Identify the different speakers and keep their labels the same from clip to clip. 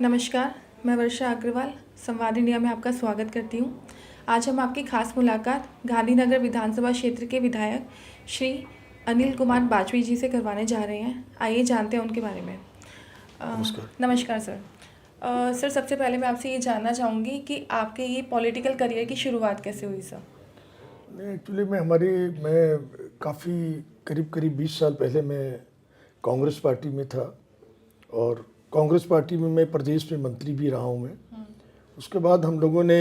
Speaker 1: नमस्कार, मैं वर्षा अग्रवाल संवाद इंडिया में आपका स्वागत करती हूँ। आज हम आपकी खास मुलाकात गांधीनगर विधानसभा क्षेत्र के विधायक श्री अनिल कुमार बाजपेयी जी से करवाने जा रहे हैं। आइए जानते हैं उनके बारे में।
Speaker 2: नमस्कार।
Speaker 1: नमस्कार सर। सर, सबसे पहले मैं आपसे ये जानना चाहूँगी कि आपके ये पॉलिटिकल करियर की शुरुआत कैसे हुई सर?
Speaker 2: नहीं, एक्चुअली मैं काफ़ी करीब 20 साल पहले मैं कांग्रेस पार्टी में था और कांग्रेस पार्टी में मैं प्रदेश में मंत्री भी रहा हूँ मैं। उसके बाद हम लोगों ने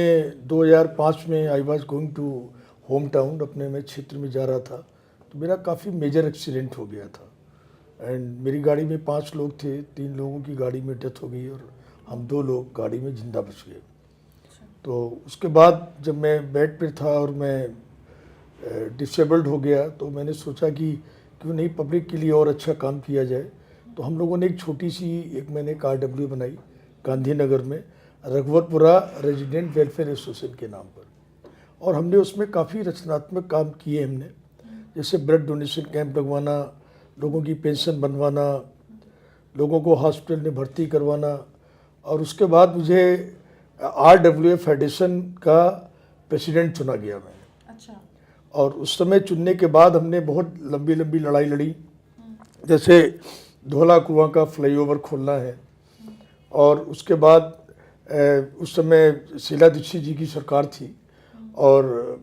Speaker 2: 2005 में I was going to home town, अपने मैं क्षेत्र में जा रहा था तो मेरा काफ़ी मेजर एक्सीडेंट हो गया था एंड मेरी गाड़ी में 5 लोग थे, 3 लोगों की गाड़ी में डेथ हो गई और हम 2 लोग गाड़ी में जिंदा बच गए। तो उसके बाद जब मैं बेड पे था और मैं डिसेबल्ड हो गया तो मैंने सोचा कि क्यों नहीं पब्लिक के लिए और अच्छा काम किया जाए। तो हम लोगों ने एक छोटी सी मैंने एक RW बनाई गांधीनगर में, रघुवरपुरा रेजिडेंट वेलफेयर एसोसिएशन के नाम पर, और हमने उसमें काफ़ी रचनात्मक काम किए हमने, जैसे ब्लड डोनेशन कैंप लगवाना, लोगों की पेंशन बनवाना, लोगों को हॉस्पिटल में भर्ती करवाना। और उसके बाद मुझे RWA फेडरेशन का प्रेसिडेंट चुना गया मैं।
Speaker 1: अच्छा।
Speaker 2: और उस समय चुनने के बाद हमने बहुत लंबी लंबी लड़ाई लड़ी, जैसे धौला कुआं का फ्लाईओवर खोलना है, और उसके बाद उस समय शीला दीक्षित जी की सरकार थी और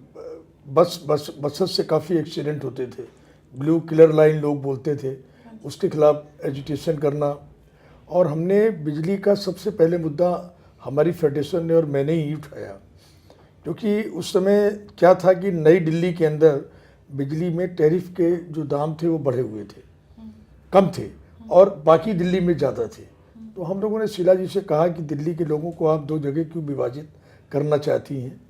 Speaker 2: बस से काफ़ी एक्सीडेंट होते थे, ब्लू किलर लाइन लोग बोलते थे, उसके खिलाफ एजिटेशन करना। और हमने बिजली का सबसे पहले मुद्दा हमारी फेडरेशन ने और मैंने ही उठाया, क्योंकि उस समय क्या था कि नई दिल्ली के अंदर बिजली में टैरिफ के जो दाम थे वो बढ़े हुए थे, कम थे, और बाकी दिल्ली में ज़्यादा थे। तो हम लोगों ने शीला जी से कहा कि दिल्ली के लोगों को आप 2 जगह क्यों विभाजित करना चाहती हैं,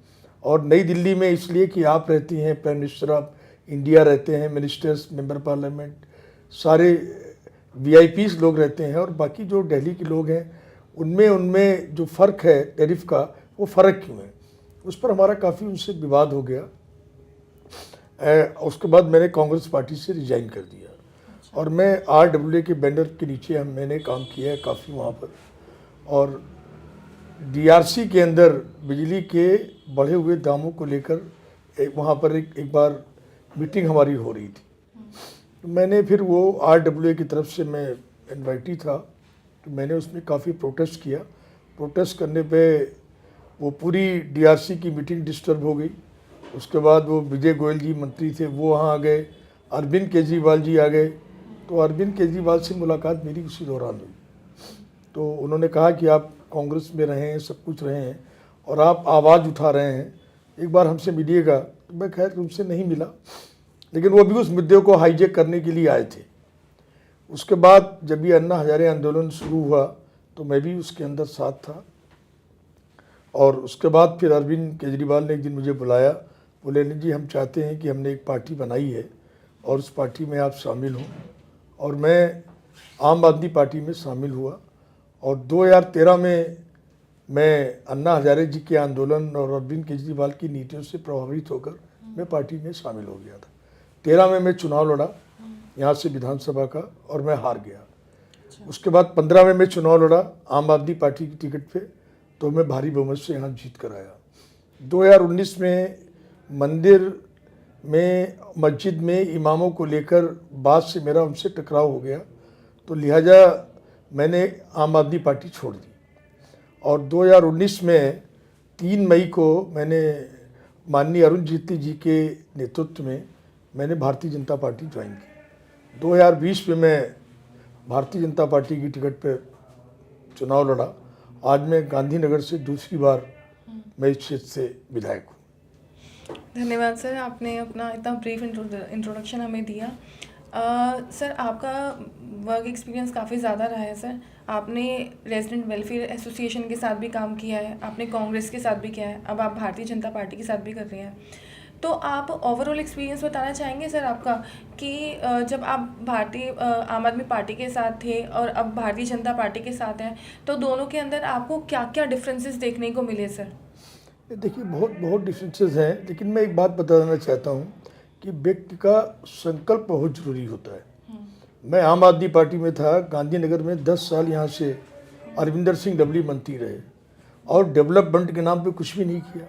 Speaker 2: और नई दिल्ली में इसलिए कि आप रहती हैं, प्राइम मिनिस्टर ऑफ इंडिया रहते हैं, मिनिस्टर्स, मेंबर पार्लियामेंट, सारे VIPs लोग रहते हैं, और बाकी जो दिल्ली के लोग हैं उनमें जो फ़र्क है टैरिफ का, वो फ़र्क क्यों है। उस पर हमारा काफ़ी उनसे विवाद हो गया। उसके बाद मैंने कांग्रेस पार्टी से रिजाइन कर दिया और मैं RWA के बैनर के नीचे मैंने काम किया है काफ़ी वहाँ पर। और DRC के अंदर बिजली के बढ़े हुए दामों को लेकर वहाँ पर एक बार मीटिंग हमारी हो रही थी, तो मैंने फिर वो RWA की तरफ से मैं इनवाइटी था, तो मैंने उसमें काफ़ी प्रोटेस्ट किया। प्रोटेस्ट करने पे वो पूरी DRC की मीटिंग डिस्टर्ब हो गई। उसके बाद वो विजय गोयल जी मंत्री थे, वो वहाँ आ गए, अरविंद केजरीवाल जी आ गए। तो अरविंद केजरीवाल से मुलाकात मेरी उसी दौरान हुई। तो उन्होंने कहा कि आप कांग्रेस में रहे हैं, सब कुछ रहे हैं, और आप आवाज़ उठा रहे हैं, एक बार हमसे मिलिएगा। तो मैं खैर उनसे नहीं मिला, लेकिन वो भी उस मुद्दे को हाईजैक करने के लिए आए थे। उसके बाद जब ये अन्ना हजारे आंदोलन शुरू हुआ तो मैं भी उसके अंदर साथ था, और उसके बाद फिर अरविंद केजरीवाल ने एक दिन मुझे बुलाया, बोले नहीं जी, हम चाहते हैं कि हमने एक पार्टी बनाई है और उस पार्टी में आप शामिल हों। और मैं आम आदमी पार्टी में शामिल हुआ, और 2013 में मैं अन्ना हजारे जी के आंदोलन और अरविंद केजरीवाल की नीतियों से प्रभावित होकर मैं पार्टी में शामिल हो गया था। 13 में मैं चुनाव लड़ा यहाँ से विधानसभा का, और मैं हार गया। उसके बाद 15 में मैं चुनाव लड़ा आम आदमी पार्टी की टिकट पे, तो मैं भारी बहुमत से यहाँ जीत कर आया। 2019 में मंदिर में, मस्जिद में इमामों को लेकर बात से मेरा उनसे टकराव हो गया, तो लिहाजा मैंने आम आदमी पार्टी छोड़ दी। और 2019 में 3 मई को मैंने माननीय अरुण जेटली जी के नेतृत्व में मैंने भारतीय जनता पार्टी ज्वाइन की। 2020 में मैं भारतीय जनता पार्टी की टिकट पर चुनाव लड़ा। आज मैं गांधीनगर से दूसरी बार मैं इस क्षेत्र से विधायक हूँ।
Speaker 1: धन्यवाद सर, आपने अपना इतना ब्रीफ इंट्रोडक्शन हमें दिया। सर, आपका वर्क एक्सपीरियंस काफ़ी ज़्यादा रहा है सर। आपने रेजिडेंट वेलफेयर एसोसिएशन के साथ भी काम किया है, आपने कांग्रेस के साथ भी किया है, अब आप भारतीय जनता पार्टी के साथ भी कर रहे हैं। तो आप ओवरऑल एक्सपीरियंस बताना चाहेंगे सर आपका, कि जब आप भारतीय आम आदमी पार्टी के साथ थे और अब भारतीय जनता पार्टी के साथ हैं, तो दोनों के अंदर आपको क्या क्या डिफरेंसेस देखने को मिले सर?
Speaker 2: देखिए, बहुत डिफरेंसेस हैं, लेकिन मैं एक बात बताना चाहता हूँ कि व्यक्ति का संकल्प बहुत ज़रूरी होता है। मैं आम आदमी पार्टी में था, गांधीनगर में 10 साल यहाँ से अरविंदर सिंह डबली मंत्री रहे और डेवलपमेंट के नाम पे कुछ भी नहीं किया।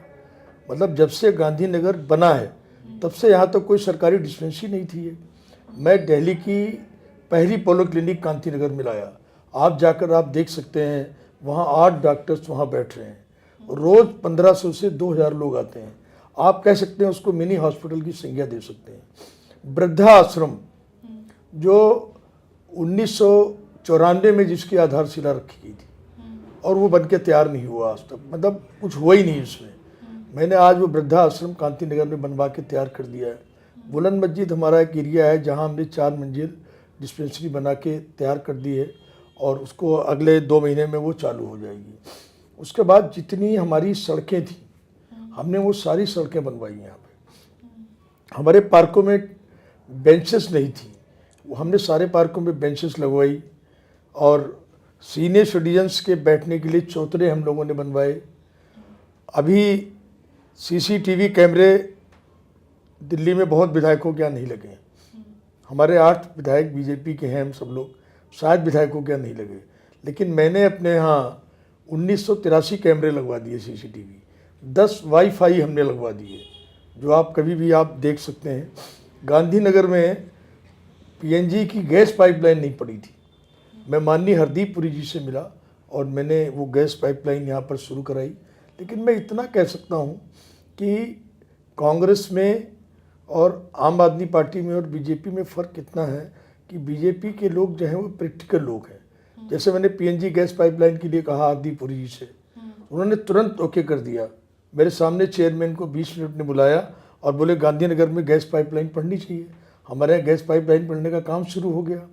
Speaker 2: मतलब जब से गांधीनगर बना है तब से यहाँ तक कोई सरकारी डिस्पेंसरी नहीं थी है। मैं दिल्ली की पहली पोलो क्लिनिक कांतीनगर में लाया। आप जाकर आप देख सकते हैं, वहाँ 8 डॉक्टर्स वहाँ बैठ रहे हैं, रोज़ 1500 से 2000 लोग आते हैं। आप कह सकते हैं उसको मिनी हॉस्पिटल की संज्ञा दे सकते हैं। वृद्धा आश्रम जो 1994 में जिसकी आधारशिला रखी गई थी और वो बन के तैयार नहीं हुआ आज तक, मतलब कुछ हुआ ही नहीं उसमें। मैंने आज वो वृद्धा आश्रम कांतीनगर में बनवा के तैयार कर दिया है। बुलंद मस्जिद हमारा एक एरिया है जहाँ हमने 4 मंजिल डिस्पेंसरी बना के तैयार कर दी है और उसको अगले 2 महीने में वो चालू हो जाएगी। उसके बाद जितनी हमारी सड़कें थी हमने वो सारी सड़कें बनवाई यहाँ पे। हमारे पार्कों में बेंचेस नहीं थी, वो हमने सारे पार्कों में बेंचेस लगवाई और सीनियर सिटीजन्स के बैठने के लिए चौतरे हम लोगों ने बनवाए। अभी सीसीटीवी कैमरे दिल्ली में बहुत विधायकों के यहाँ नहीं लगे हैं। हमारे 8 विधायक बीजेपी के हैं, हम सब लोग, शायद विधायकों के यहाँ नहीं लगे, लेकिन मैंने अपने यहाँ 1983 कैमरे लगवा दिए सीसीटीवी, 10 वाईफाई हमने लगवा दिए, जो आप कभी भी आप देख सकते हैं। गांधीनगर में पीएनजी की गैस पाइपलाइन नहीं पड़ी थी। मैं माननीय हरदीप पुरी जी से मिला और मैंने वो गैस पाइपलाइन यहाँ पर शुरू कराई। लेकिन मैं इतना कह सकता हूँ कि कांग्रेस में और आम आदमी पार्टी में और बीजेपी में फ़र्क कितना है कि बीजेपी के लोग जो हैं वो प्रैक्टिकल लोग हैं। जैसे मैंने पीएनजी गैस पाइपलाइन के लिए कहा हरदीप पुरी जी से, उन्होंने तुरंत ओके कर दिया। मेरे सामने चेयरमैन को 20 मिनट में बुलाया और बोले गांधीनगर में गैस पाइपलाइन पड़नी चाहिए। हमारे यहाँ गैस पाइपलाइन पड़ने का काम शुरू हो गया।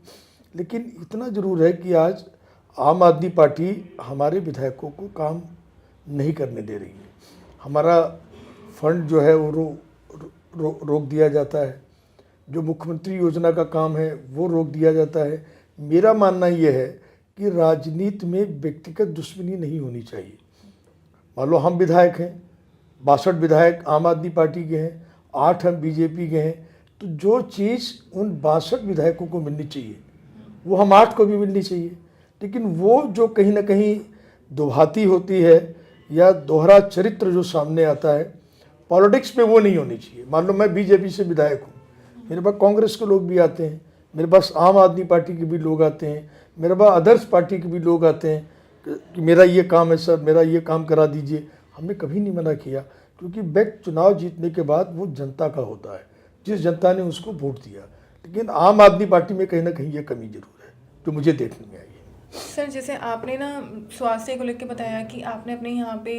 Speaker 2: लेकिन इतना ज़रूर है कि आज आम आदमी पार्टी हमारे विधायकों को काम नहीं करने दे रही है। हमारा फंड जो है वो रोक दिया जाता है, जो मुख्यमंत्री योजना का काम है वो रोक दिया जाता है। मेरा मानना ये है कि राजनीति में व्यक्तिगत दुश्मनी नहीं होनी चाहिए। मान लो हम विधायक हैं, 62 विधायक आम आदमी पार्टी के हैं, 8 हम बीजेपी के हैं, तो जो चीज़ उन 62 विधायकों को मिलनी चाहिए वो हम 8 को भी मिलनी चाहिए। लेकिन वो जो कहीं ना कहीं दुभाती होती है या दोहरा चरित्र जो सामने आता है, पॉलिटिक्स में वो नहीं होनी चाहिए। मान लो मैं बीजेपी से विधायक हूँ, मेरे पास कांग्रेस के लोग भी आते हैं, मेरे पास आम आदमी पार्टी के भी लोग आते हैं, मेरे पास अदर्स पार्टी के भी लोग आते हैं कि मेरा ये काम है सर, मेरा ये काम करा दीजिए। हमने कभी नहीं मना किया, क्योंकि व्यक्ति चुनाव जीतने के बाद वो जनता का होता है, जिस जनता ने उसको वोट दिया। लेकिन आम आदमी पार्टी में कहीं ना कहीं ये कमी जरूर है जो मुझे देखने में आई है।
Speaker 1: सर, जैसे आपने ना स्वास्थ्य को लेकर बताया कि आपने अपने यहाँ पे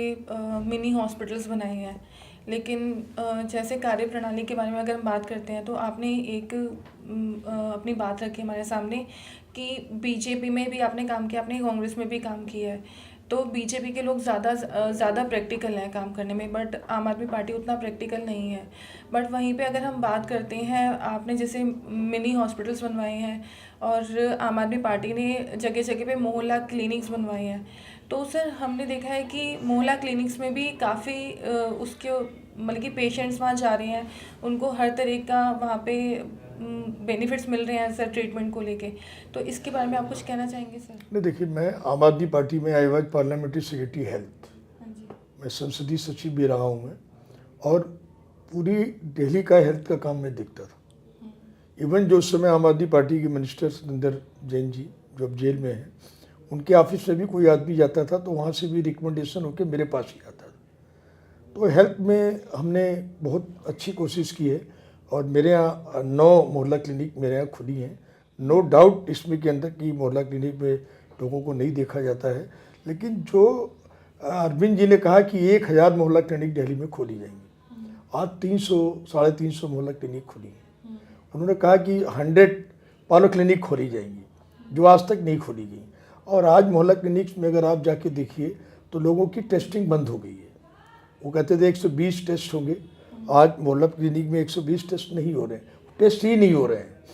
Speaker 1: मिनी हॉस्पिटल्स बनाए हैं, लेकिन जैसे कार्य प्रणाली के बारे में अगर हम बात करते हैं तो आपने एक अपनी बात रखी हमारे सामने कि बीजेपी में भी आपने काम किया, आपने कांग्रेस में भी काम किया है, तो बीजेपी के लोग ज़्यादा प्रैक्टिकल हैं काम करने में, बट आम आदमी पार्टी उतना प्रैक्टिकल नहीं है। बट वहीं पे अगर हम बात करते हैं, आपने जैसे मिनी हॉस्पिटल्स बनवाए हैं और आम आदमी पार्टी ने जगह जगह पे मोहल्ला क्लिनिक्स बनवाए हैं, तो सर हमने देखा है कि मोहल्ला क्लिनिक्स में भी काफ़ी उसके मतलब कि पेशेंट्स वहाँ जा रहे हैं, उनको हर तरह का वहाँ पे बेनिफिट्स मिल रहे हैं सर ट्रीटमेंट को लेके, तो इसके बारे में आप कुछ कहना चाहेंगे सर?
Speaker 2: नहीं, देखिए, मैं आम आदमी पार्टी में I was parliamentary secretary health,
Speaker 1: हाँ जी।
Speaker 2: मैं संसदीय सचिव भी रहा हूँ मैं, और पूरी दिल्ली का हेल्थ का काम मैं देखता था। इवन जो उस समय आम आदमी पार्टी के मिनिस्टर सतेंद्र जैन जी जो अब जेल में हैं, उनके ऑफिस में भी कोई आदमी जाता था तो वहाँ से भी रिकमेंडेशन होकर मेरे पास ही आता था। तो हेल्थ में हमने बहुत अच्छी कोशिश की है और मेरे यहाँ 9 मोहल्ला क्लिनिक मेरे यहाँ खुली हैं। नो डाउट इसमें के अंदर कि मोहल्ला क्लिनिक में लोगों को नहीं देखा जाता है, लेकिन जो अरविंद जी ने कहा कि 1000 मोहल्ला क्लिनिक दिल्ली में खोली जाएंगी, आज 300-350 मोहल्ला क्लिनिक खुली हैं। उन्होंने कहा कि 100 पालो क्लिनिक खोली जाएंगी जो आज तक नहीं खोली गई, और आज मोहल्ला क्लिनिक्स में अगर आप जाके देखिए तो लोगों की टेस्टिंग बंद हो गई है। वो कहते थे 120 टेस्ट होंगे, आज मोहल्ला क्लिनिक में 120 टेस्ट नहीं हो रहे हैं, टेस्ट ही नहीं हो रहे हैं।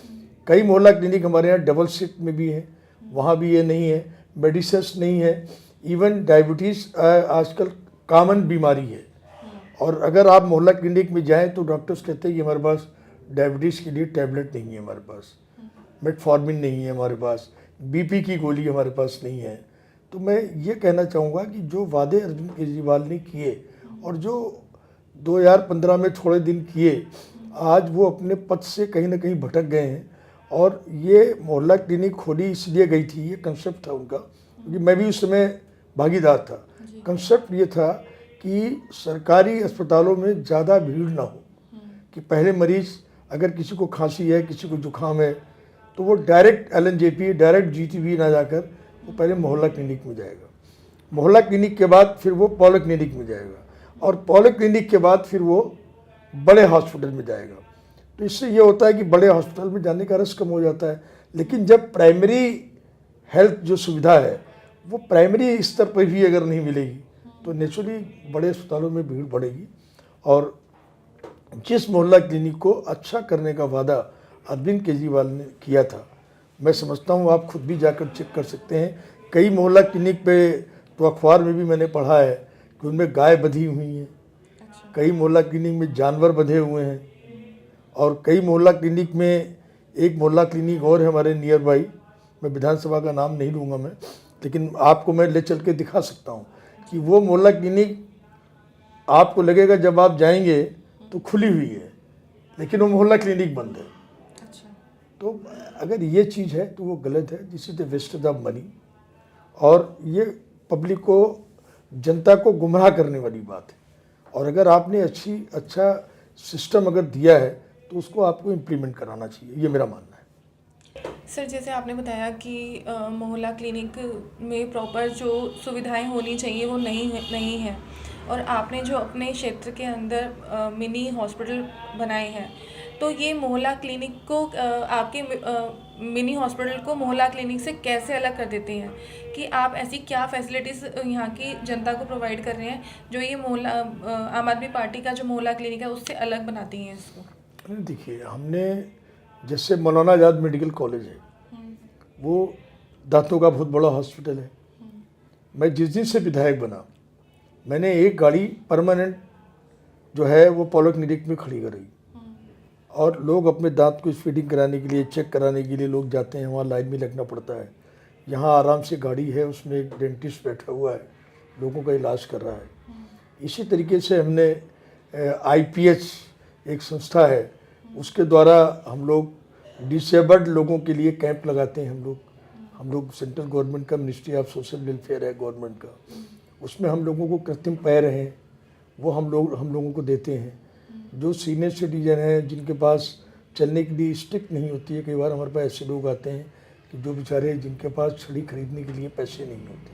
Speaker 2: कई मोहल्ला क्लिनिक हमारे यहाँ डबल शिफ्ट में भी हैं, वहाँ भी ये नहीं है, मेडिसिन्स नहीं है, इवन डायबिटीज़ आजकल कॉमन बीमारी है। और अगर आप मोहल्ला क्लिनिक में जाएं तो डॉक्टर्स कहते हैं कि हमारे पास डायबिटीज़ के लिए टैबलेट नहीं है, हमारे पास मेटफॉर्मिन नहीं है, हमारे पास बीपी की गोली हमारे पास नहीं है। तो मैं ये कहना चाहूँगा कि जो वादे अरविंद केजरीवाल ने किए और जो 2015 में थोड़े दिन किए, आज वो अपने पद से कहीं ना कहीं भटक गए हैं। और ये मोहल्ला क्लिनिक खोली इसलिए गई थी, ये कंसेप्ट था उनका, क्योंकि मैं भी उस समय भागीदार था। कंसेप्ट ये था कि सरकारी अस्पतालों में ज़्यादा भीड़ ना हो, कि पहले मरीज़ अगर किसी को खांसी है, किसी को जुकाम है, तो वो डायरेक्ट LNJP, डायरेक्ट GTB ना जाकर वो पहले मोहल्ला क्लिनिक में जाएगा, मोहल्ला क्लिनिक के बाद फिर वो पॉली क्लिनिक में जाएगा, और पॉली क्लिनिक के बाद फिर वो बड़े हॉस्पिटल में जाएगा। तो इससे ये होता है कि बड़े हॉस्पिटल में जाने का रस कम हो जाता है। लेकिन जब प्राइमरी हेल्थ जो सुविधा है वो प्राइमरी स्तर पर भी अगर नहीं मिलेगी तो नेचुरली बड़े अस्पतालों में भीड़ बढ़ेगी। और जिस मोहल्ला क्लिनिक को अच्छा करने का वादा अरविंद केजरीवाल ने किया था, मैं समझता हूँ आप खुद भी जाकर चेक कर सकते हैं। कई मोहल्ला क्लिनिक पे तो अखबार में भी मैंने पढ़ा है कि उनमें गाय बंधी हुई हैं, कई मोहल्ला क्लिनिक में जानवर बंधे हुए हैं, और कई मोहल्ला क्लिनिक में, एक मोहल्ला क्लिनिक और है हमारे नियर बाई, मैं विधानसभा का नाम नहीं लूँगा मैं, लेकिन आपको मैं ले चल के दिखा सकता हूँ कि वो मोहल्ला क्लिनिक आपको लगेगा जब आप जाएंगे तो खुली हुई है, लेकिन वो मोहल्ला क्लिनिक बंद है। तो अगर ये चीज़ है तो वो गलत है, this is the waste of money, और ये पब्लिक को, जनता को गुमराह करने वाली बात है। और अगर आपने अच्छा सिस्टम अगर दिया है तो उसको आपको इम्प्लीमेंट कराना चाहिए, ये मेरा मानना है।
Speaker 1: सर, जैसे आपने बताया कि मोहल्ला क्लिनिक में प्रॉपर जो सुविधाएं होनी चाहिए वो नहीं है, और आपने जो अपने क्षेत्र के अंदर मिनी हॉस्पिटल बनाए हैं, तो ये मोहल्ला क्लिनिक को आपके मिनी हॉस्पिटल को मोहल्ला क्लिनिक से कैसे अलग कर देते हैं, कि आप ऐसी क्या फैसिलिटीज़ यहाँ की जनता को प्रोवाइड कर रहे हैं जो ये मोहल्ला आम आदमी पार्टी का जो मोहल्ला क्लिनिक है उससे अलग बनाती हैं इसको?
Speaker 2: देखिए, हमने जैसे मौलाना आज़ाद मेडिकल कॉलेज है, वो दांतों का बहुत बड़ा हॉस्पिटल है। मैं जिस दिन से विधायक बना, मैंने एक गाड़ी परमानेंट जो है वो पॉलिक्लिनिक में खड़ी कराई, और लोग अपने दांत को फिटिंग कराने के लिए, चेक कराने के लिए लोग जाते हैं, वहाँ लाइन में लगना पड़ता है। यहाँ आराम से गाड़ी है, उसमें एक डेंटिस्ट बैठा हुआ है, लोगों का इलाज कर रहा है। इसी तरीके से हमने IPH एक संस्था है, उसके द्वारा हम लोग डिसेबल्ड लोगों के लिए कैंप लगाते हैं। हम लोग सेंट्रल गवर्नमेंट का मिनिस्ट्री ऑफ सोशल वेलफेयर है गवर्नमेंट का, उसमें हम लोगों को कृत्रिम पैर हैं वो हम लोगों को देते हैं। जो सीनियर सिटीजन हैं जिनके पास चलने के लिए स्टिक नहीं होती है, कई बार हमारे पास ऐसे लोग आते हैं कि जो बेचारे जिनके पास छड़ी खरीदने के लिए पैसे नहीं होते,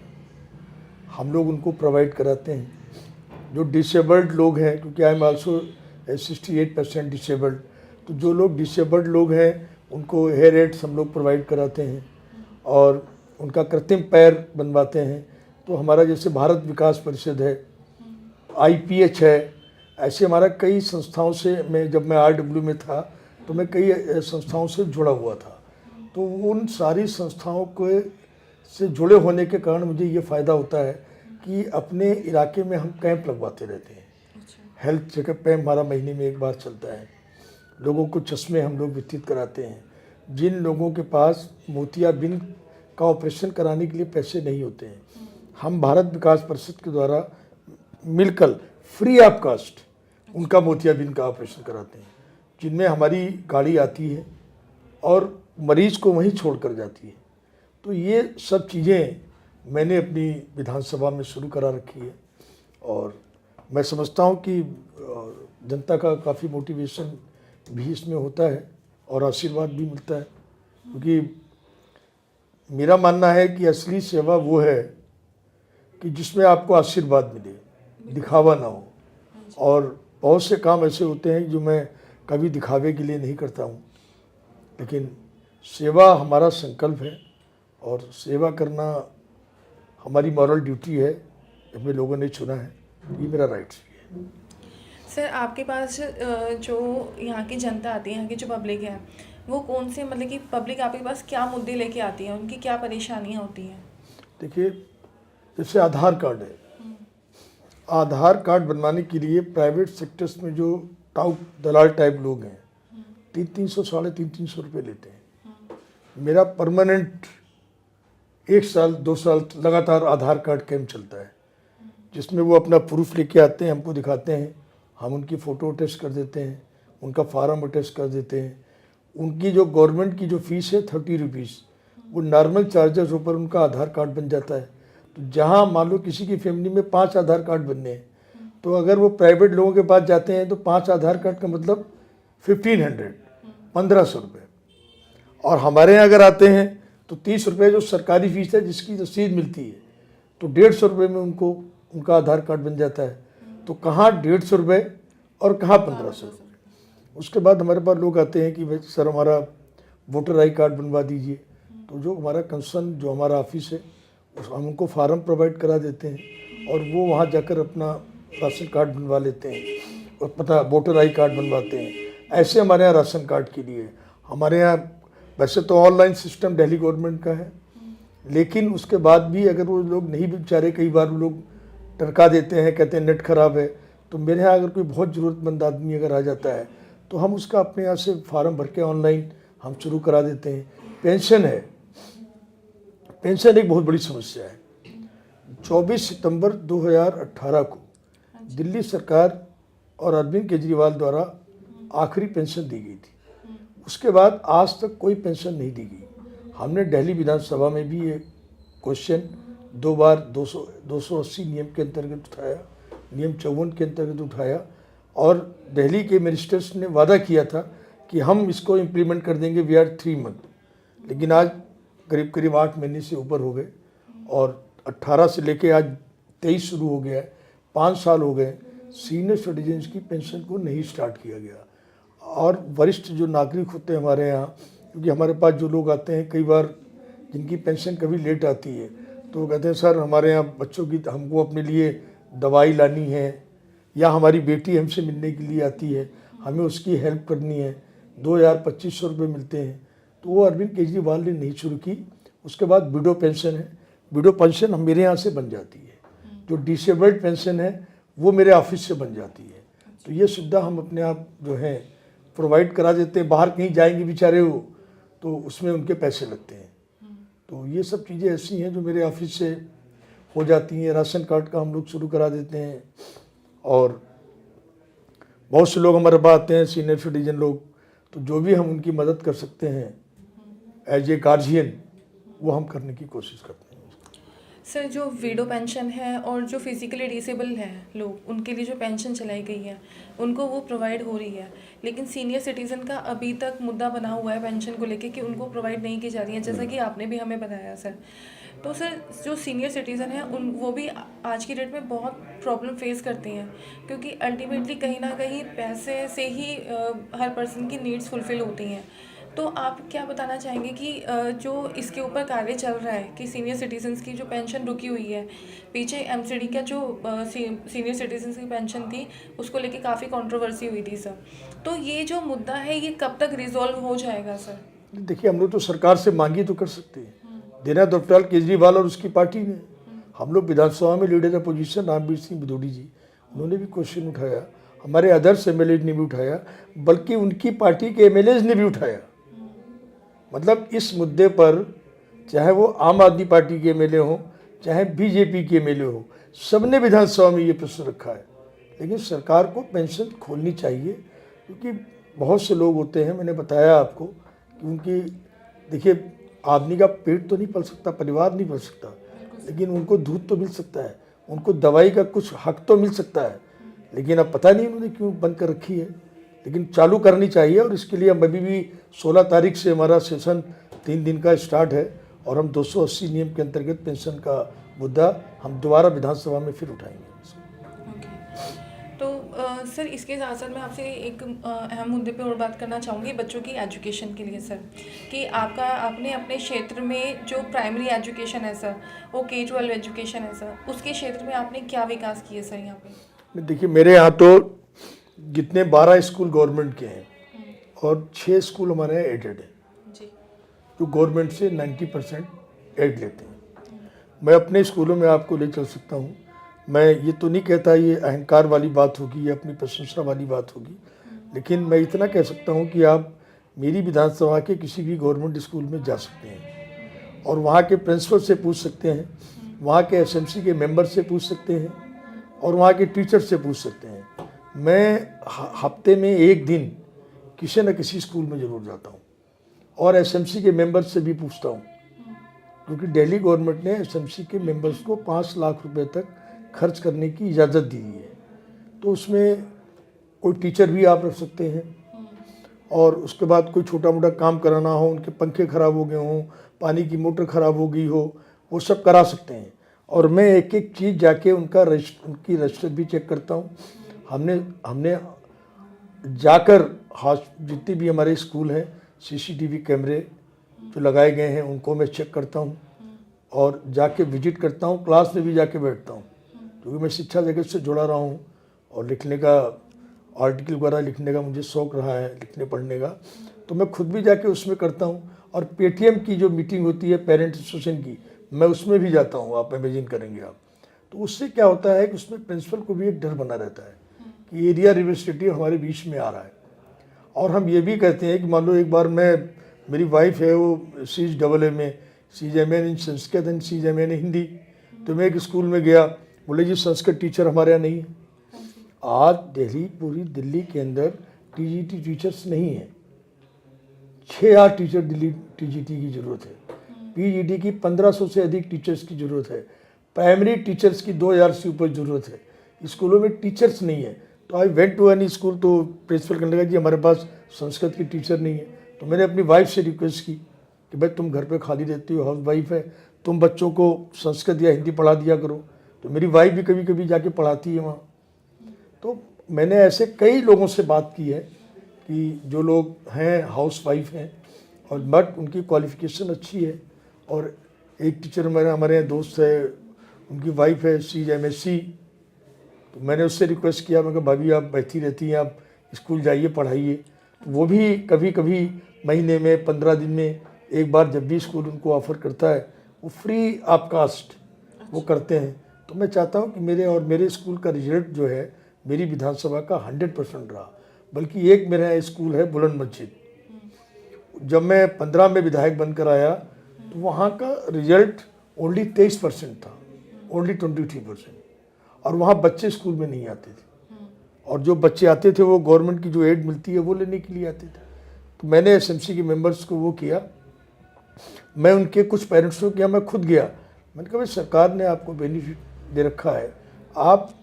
Speaker 2: हम लोग उनको प्रोवाइड कराते हैं। जो डिसेबल्ड लोग हैं, क्योंकि आई एम आल्सो 68% डिसेबल्ड, तो जो लोग डिसेबल्ड लोग हैं उनको हेयर एड्स हम लोग प्रोवाइड कराते हैं और उनका कृत्रिम पैर बनवाते हैं। तो हमारा जैसे भारत विकास परिषद है, IPH है, ऐसे हमारा कई संस्थाओं से, जब मैं RW में था तो मैं कई संस्थाओं से जुड़ा हुआ था। तो उन सारी संस्थाओं के से जुड़े होने के कारण मुझे ये फ़ायदा होता है कि अपने इलाके में हम कैंप लगवाते रहते हैं। हेल्थ चेकअप कैंप हमारा महीने में एक बार चलता है। लोगों को चश्मे हम लोग वितरित कराते हैं। जिन लोगों के पास मोतियाबिंद का ऑपरेशन कराने के लिए पैसे नहीं होते हैं, हम भारत विकास परिषद के द्वारा मिलकर फ्री ऑफ कास्ट उनका मोतियाबिंद का ऑपरेशन कराते हैं, जिनमें हमारी गाड़ी आती है और मरीज़ को वहीं छोड़ कर जाती है। तो ये सब चीज़ें मैंने अपनी विधानसभा में शुरू करा रखी है, और मैं समझता हूँ कि जनता का काफ़ी मोटिवेशन भी इसमें होता है और आशीर्वाद भी मिलता है। क्योंकि मेरा मानना है कि असली सेवा वो है कि जिसमें आपको आशीर्वाद मिले, दिखावा ना हो। और बहुत से काम ऐसे होते हैं जो मैं कभी दिखावे के लिए नहीं करता हूँ, लेकिन सेवा हमारा संकल्प है और सेवा करना हमारी मॉरल ड्यूटी है। हमें लोगों ने चुना है, ये मेरा राइट्स भी है।
Speaker 1: सर, आपके पास जो यहाँ की जनता आती है, यहाँ की जो पब्लिक है, वो कौन से, मतलब कि पब्लिक आपके पास क्या मुद्दे लेके आती है, उनकी क्या परेशानियाँ होती हैं?
Speaker 2: देखिए, जैसे आधार कार्ड है, आधार कार्ड बनवाने के लिए प्राइवेट सेक्टर्स में जो टाउट दलाल टाइप लोग हैं 300 350 ₹300 लेते हैं। मेरा परमानेंट 1 साल 2 साल लगातार आधार कार्ड कैंप चलता है, जिसमें वो अपना प्रूफ लेके आते हैं, हमको दिखाते हैं, हम उनकी फ़ोटो अटैच कर देते हैं, उनका फार्म अटैच कर देते हैं। उनकी जो गवर्नमेंट की जो फ़ीस है 30 रुपीज़, वो नॉर्मल चार्जेस ऊपर उनका आधार कार्ड बन जाता है। तो जहाँ मान लो किसी की फैमिली में 5 आधार कार्ड बनने हैं, तो अगर वो प्राइवेट लोगों के पास जाते हैं तो 5 आधार कार्ड का मतलब 1500 रुपये। और हमारे यहाँ अगर आते हैं तो 30 रुपये जो सरकारी फ़ीस है, जिसकी रसीद मिलती है, तो 150 रुपये में उनको उनका आधार कार्ड बन जाता है। तो कहाँ 150 रुपये और कहाँ 1500 रुपये। उसके बाद हमारे पास लोग आते हैं कि भाई सर हमारा वोटर आई कार्ड बनवा दीजिए। तो जो हमारा कंसर्न, जो हमारा ऑफिस है, हम उनको फार्म प्रोवाइड करा देते हैं और वो वहाँ जाकर अपना राशन कार्ड बनवा लेते हैं और पता वोटर आई कार्ड बनवाते हैं। ऐसे हमारे यहाँ राशन कार्ड के लिए हमारे यहाँ वैसे तो ऑनलाइन सिस्टम दिल्ली गवर्नमेंट का है, लेकिन उसके बाद भी अगर वो लोग नहीं, बेचारे कई बार वो लोग टरका देते हैं, कहते हैं नेट ख़राब है। तो मेरे यहाँ अगर कोई बहुत ज़रूरतमंद आदमी अगर आ जाता है तो हम उसका अपने यहाँ से फार्म भर के ऑनलाइन हम शुरू करा देते हैं। पेंशन है, पेंशन एक बहुत बड़ी समस्या है। 24 सितंबर 2018 को दिल्ली सरकार और अरविंद केजरीवाल द्वारा आखिरी पेंशन दी गई थी। उसके बाद आज तक कोई पेंशन नहीं दी गई। हमने दिल्ली विधानसभा में भी ये क्वेश्चन 2 बार 280 नियम के अंतर्गत उठाया, नियम 54 के अंतर्गत उठाया, और दिल्ली के मिनिस्टर्स ने वादा किया था कि हम इसको इम्प्लीमेंट कर देंगे विद 3 मंथ। लेकिन आज करीब करीब 8 महीने से ऊपर हो गए और 18 से लेके आज 23 शुरू हो गया है, 5 साल हो गए। सीनियर सिटीजन्स की पेंशन को नहीं स्टार्ट किया गया। और वरिष्ठ जो नागरिक होते हैं हमारे यहाँ, क्योंकि हमारे पास जो लोग आते हैं कई बार जिनकी पेंशन कभी लेट आती है, तो वो कहते हैं सर हमारे यहाँ बच्चों की, हमको अपने लिए दवाई लानी है, या हमारी बेटी हमसे मिलने के लिए आती है, हमें उसकी हेल्प करनी है, 2200 रुपये मिलते हैं। तो वो अरविंद केजरीवाल ने नहीं शुरू की। उसके बाद विडो पेंशन है, विडो पेंशन हम मेरे यहाँ से बन जाती है। जो डिसेबल्ड पेंशन है वो मेरे ऑफिस से बन जाती है। तो ये सुविधा हम अपने आप जो है प्रोवाइड करा देते हैं। बाहर कहीं जाएंगे बेचारे वो, तो उसमें उनके पैसे लगते हैं। तो ये सब चीज़ें ऐसी हैं जो मेरे ऑफिस से हो जाती हैं। राशन कार्ड का हम लोग शुरू करा देते हैं, और बहुत से लोग हमारे पास आते हैं सीनियर सिटीजन लोग, तो जो भी हम उनकी मदद कर सकते हैं एज ए गार्जियन, वो हम करने की कोशिश करते हैं।
Speaker 1: सर जो विडो पेंशन है और जो फिजिकली डिसेबल हैं लोग, उनके लिए जो पेंशन चलाई गई है उनको वो प्रोवाइड हो रही है, लेकिन सीनियर सिटीज़न का अभी तक मुद्दा बना हुआ है पेंशन को लेके कि उनको प्रोवाइड नहीं की जा रही है, जैसा कि आपने भी हमें बताया सर। तो सर जो सीनियर सिटीज़न हैं वो भी आज की डेट में बहुत प्रॉब्लम फेस करती हैं, क्योंकि अल्टीमेटली कहीं ना कहीं पैसे से ही हर पर्सन की नीड्स फुलफ़िल होती हैं। तो आप क्या बताना चाहेंगे कि जो इसके ऊपर कार्य चल रहा है कि सीनियर सिटीजन्स की जो पेंशन रुकी हुई है, पीछे एमसीडी का जो सीनियर सिटीजन्स की पेंशन थी उसको लेके काफ़ी कंट्रोवर्सी हुई थी सर, तो ये जो मुद्दा है ये कब तक रिजॉल्व हो जाएगा सर?
Speaker 2: देखिए, हम लोग तो सरकार से मांगी तो कर सकते हैं, देना डॉक्टर केजरीवाल और उसकी पार्टी ने। हम लोग विधानसभा में लीडर अपोजिशन रामवीर सिंह भदौड़ी जी, उन्होंने भी क्वेश्चन उठाया, हमारे अदर्स एमएलए ने भी उठाया, बल्कि उनकी पार्टी के एमएलए ने भी उठाया। मतलब इस मुद्दे पर चाहे वो आम आदमी पार्टी के एमएलए हों, चाहे बीजेपी के एमएलए हो, सबने विधानसभा में ये प्रश्न रखा है। लेकिन सरकार को पेंशन खोलनी चाहिए, क्योंकि बहुत से लोग होते हैं, मैंने बताया आपको कि उनकी, देखिए आदमी का पेट तो नहीं पल सकता, परिवार नहीं पल सकता, लेकिन उनको दूध तो मिल सकता है, उनको दवाई का कुछ हक तो मिल सकता है। लेकिन अब पता नहीं उन्होंने क्यों बंद कर रखी है, लेकिन चालू करनी चाहिए। और इसके लिए हम अभी भी 16 तारीख से हमारा सेशन 3 दिन का स्टार्ट है, और हम 280 नियम के अंतर्गत पेंशन का मुद्दा हम दोबारा विधानसभा में फिर उठाएंगे।
Speaker 1: तो सर इसके साथ साथ मैं आपसे एक अहम मुद्दे पे और बात करना चाहूँगी, बच्चों की एजुकेशन के लिए सर, कि आपने अपने क्षेत्र में जो प्राइमरी एजुकेशन है सर, वो K-12 एजुकेशन है सर, उसके क्षेत्र में आपने क्या विकास किए सर यहाँ पे?
Speaker 2: देखिए, मेरे यहाँ तो जितने 12 स्कूल गवर्नमेंट के हैं और 6 स्कूल हमारे यहाँ एडेड हैं
Speaker 1: जी,
Speaker 2: जो गवर्नमेंट से 90% एड लेते हैं। मैं अपने स्कूलों में आपको ले चल सकता हूँ। मैं ये तो नहीं कहता ये अहंकार वाली बात होगी या अपनी प्रशंसा वाली बात होगी, लेकिन मैं इतना कह सकता हूँ कि आप मेरी विधानसभा के किसी भी गवर्नमेंट स्कूल में जा सकते हैं और वहाँ के प्रिंसिपल से पूछ सकते हैं, वहाँ के एसएमसी के मेंबर से पूछ सकते हैं और वहाँ के टीचर से पूछ सकते हैं। मैं हफ्ते में एक दिन किसी न किसी स्कूल में ज़रूर जाता हूँ और एसएमसी के मेंबर से भी पूछता हूँ, क्योंकि दिल्ली गवर्नमेंट ने एसएमसी के मेंबर्स को 5 लाख रुपए तक खर्च करने की इजाज़त दी है। तो उसमें कोई टीचर भी आप रख सकते हैं और उसके बाद कोई छोटा मोटा काम कराना हो, उनके पंखे ख़राब हो गए हों, पानी की मोटर ख़राब हो गई हो, वो सब करा सकते हैं। और मैं एक एक चीज़ जाके उनकी रजिस्टर भी चेक करता हूँ। हमने जाकर जितने भी हमारे स्कूल हैं सीसीटीवी कैमरे जो लगाए गए हैं उनको मैं चेक करता हूँ और जाके विजिट करता हूँ, क्लास में भी जाके बैठता हूँ, क्योंकि मैं शिक्षा जगत से जुड़ा रहा हूँ और लिखने का आर्टिकल वगैरह लिखने का मुझे शौक़ रहा है, लिखने पढ़ने का, तो मैं खुद भी जाके उसमें करता हूँ। और पेटीएम की जो मीटिंग होती है पेरेंट एसोसिएशन की, मैं उसमें भी जाता हूँ, आप इमेजिन करेंगे आप। तो उससे क्या होता है कि उसमें प्रिंसिपल को भी एक डर बना रहता है कि एरिया रिप्रेजेंटेटिव हमारे बीच में आ रहा है। और हम ये भी कहते हैं कि मान लो एक बार मेरी वाइफ है वो CEA में, CEA in Sanskrit and CEA इन हिंदी, तो मैं एक स्कूल में गया, बोले जी संस्कृत टीचर हमारे यहाँ नहीं है। आज पूरी दिल्ली के अंदर TGT टीचर्स नहीं है, 6-8 टीचर दिल्ली TGT की ज़रूरत है, PGT की 1500 से अधिक टीचर्स की ज़रूरत है, प्राइमरी टीचर्स की 2000 से ऊपर ज़रूरत है। स्कूलों में टीचर्स नहीं है। तो I went to any school, तो प्रिंसिपल कहने लगा जी हमारे पास संस्कृत की टीचर नहीं है। तो मैंने अपनी वाइफ से रिक्वेस्ट की कि भाई तुम घर पे खाली रहती हो, हाउस वाइफ है, तुम बच्चों को संस्कृत या हिंदी पढ़ा दिया करो। तो मेरी वाइफ भी कभी कभी जाके पढ़ाती है वहाँ। तो मैंने ऐसे कई लोगों से बात की है कि जो लोग हैं हाउस वाइफ हैं और बट उनकी क्वालिफ़िकेशन अच्छी है। और एक टीचर हमारे यहाँ दोस्त है, उनकी वाइफ है CMSC, तो मैंने उससे रिक्वेस्ट किया, मैं कहा भाभी आप बैठी रहती हैं, आप स्कूल जाइए पढ़ाइए। तो वो भी कभी कभी महीने में 15 दिन में एक बार जब भी स्कूल उनको ऑफ़र करता है वो फ्री ऑफ कास्ट वो करते हैं। तो मैं चाहता हूँ कि मेरे स्कूल का रिजल्ट जो है मेरी विधानसभा का 100% रहा। बल्कि एक मेरा स्कूल है बुलंद मस्जिद, जब मैं 15 में विधायक बनकर आया तो वहाँ का रिजल्ट ओनली 23% था, ओनली 23%। और वहाँ बच्चे स्कूल में नहीं आते थे, और जो बच्चे आते थे वो गवर्नमेंट की जो एड मिलती है वो लेने के लिए आते थे। तो मैंने SMC के मेंबर्स को वो किया, मैं उनके कुछ पेरेंट्स को किया, मैं खुद गया। मैंने कहा भाई सरकार ने आपको बेनिफिट दे रखा है, आप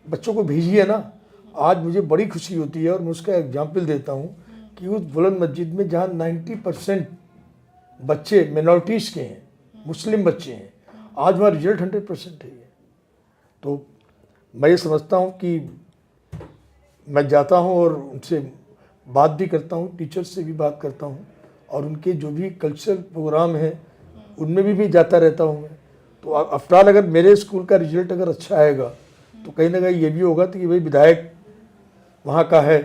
Speaker 2: बच्चों को भेजिए ना। आज मुझे बड़ी खुशी होती है और मैं उसका एग्जाम्पल देता हूँ कि उस बुलंद मस्जिद में जहाँ 90% बच्चे मिनॉरिटीज़ के हैं, मुस्लिम बच्चे हैं, आज वहाँ रिजल्ट 100% है। तो मैं ये समझता हूँ कि मैं जाता हूँ और उनसे बात भी करता हूँ, टीचर्स से भी बात करता हूँ, और उनके जो भी कल्चरल प्रोग्राम हैं उनमें भी जाता रहता हूँ मैं। तो आफ्टर ऑल अगर मेरे स्कूल का रिजल्ट अगर अच्छा आएगा तो कहीं ना कहीं ये भी होगा कि भाई विधायक वहाँ का है,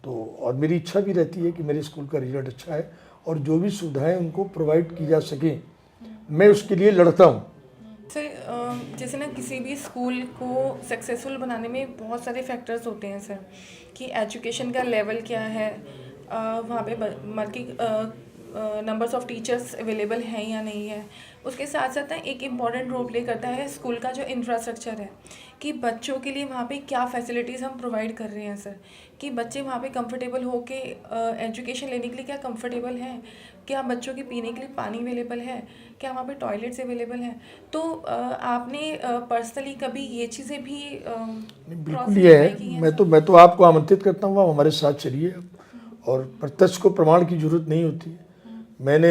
Speaker 2: तो और मेरी इच्छा भी रहती है कि मेरे स्कूल का रिजल्ट अच्छा है और जो भी सुविधाएं उनको प्रोवाइड की जा सकें, मैं उसके लिए लड़ता हूँ।
Speaker 1: सर जैसे ना किसी भी स्कूल को सक्सेसफुल बनाने में बहुत सारे फैक्टर्स होते हैं सर, कि एजुकेशन का लेवल क्या है, वहाँ पे नंबर्स ऑफ टीचर्स अवेलेबल हैं या नहीं है। उसके साथ साथ ना एक इम्पॉर्टेंट रोल प्ले करता है स्कूल का जो इंफ्रास्ट्रक्चर है, कि बच्चों के लिए वहाँ पे क्या फैसिलिटीज़ हम प्रोवाइड कर रहे हैं सर, कि बच्चे वहाँ पे कंफर्टेबल होके एजुकेशन लेने के लिए क्या कंफर्टेबल हैं, क्या बच्चों के पीने के लिए पानी अवेलेबल है, क्या वहाँ पे टॉयलेट्स अवेलेबल हैं। तो आपने पर्सनली कभी ये चीज़ें भी
Speaker 2: बिल्कुल ये है। मैं तो आपको आमंत्रित करता हूँ, आप हमारे साथ चलिए, और प्रत्यक्ष को प्रमाण की जरूरत नहीं होती है। मैंने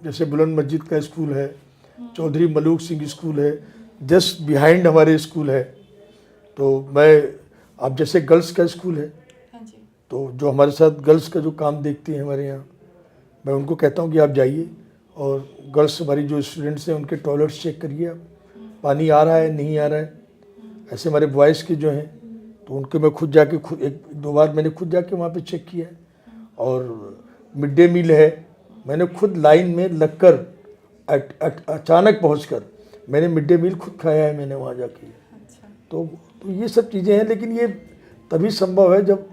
Speaker 2: जैसे बुलंद मस्जिद का स्कूल है, चौधरी मलूक सिंह स्कूल है, जस्ट बिहाइंड हमारे स्कूल है। तो मैं आप जैसे गर्ल्स का स्कूल है, तो जो हमारे साथ गर्ल्स का जो काम देखती हैं हमारे यहाँ, मैं उनको कहता हूँ कि आप जाइए और गर्ल्स हमारी जो स्टूडेंट्स हैं उनके टॉयलेट्स चेक करिए, आप पानी आ रहा है नहीं आ रहा है। ऐसे हमारे बॉयज़ के जो हैं तो उनके मैं खुद जाके एक दो बार मैंने खुद जाके वहाँ पे चेक किया है। और मिड डे मील है, मैंने खुद लाइन में लगकर अचानक पहुंचकर मैंने मिड डे मील खुद खाया है मैंने वहाँ जाके। तो ये सब चीज़ें हैं, लेकिन ये तभी संभव है जब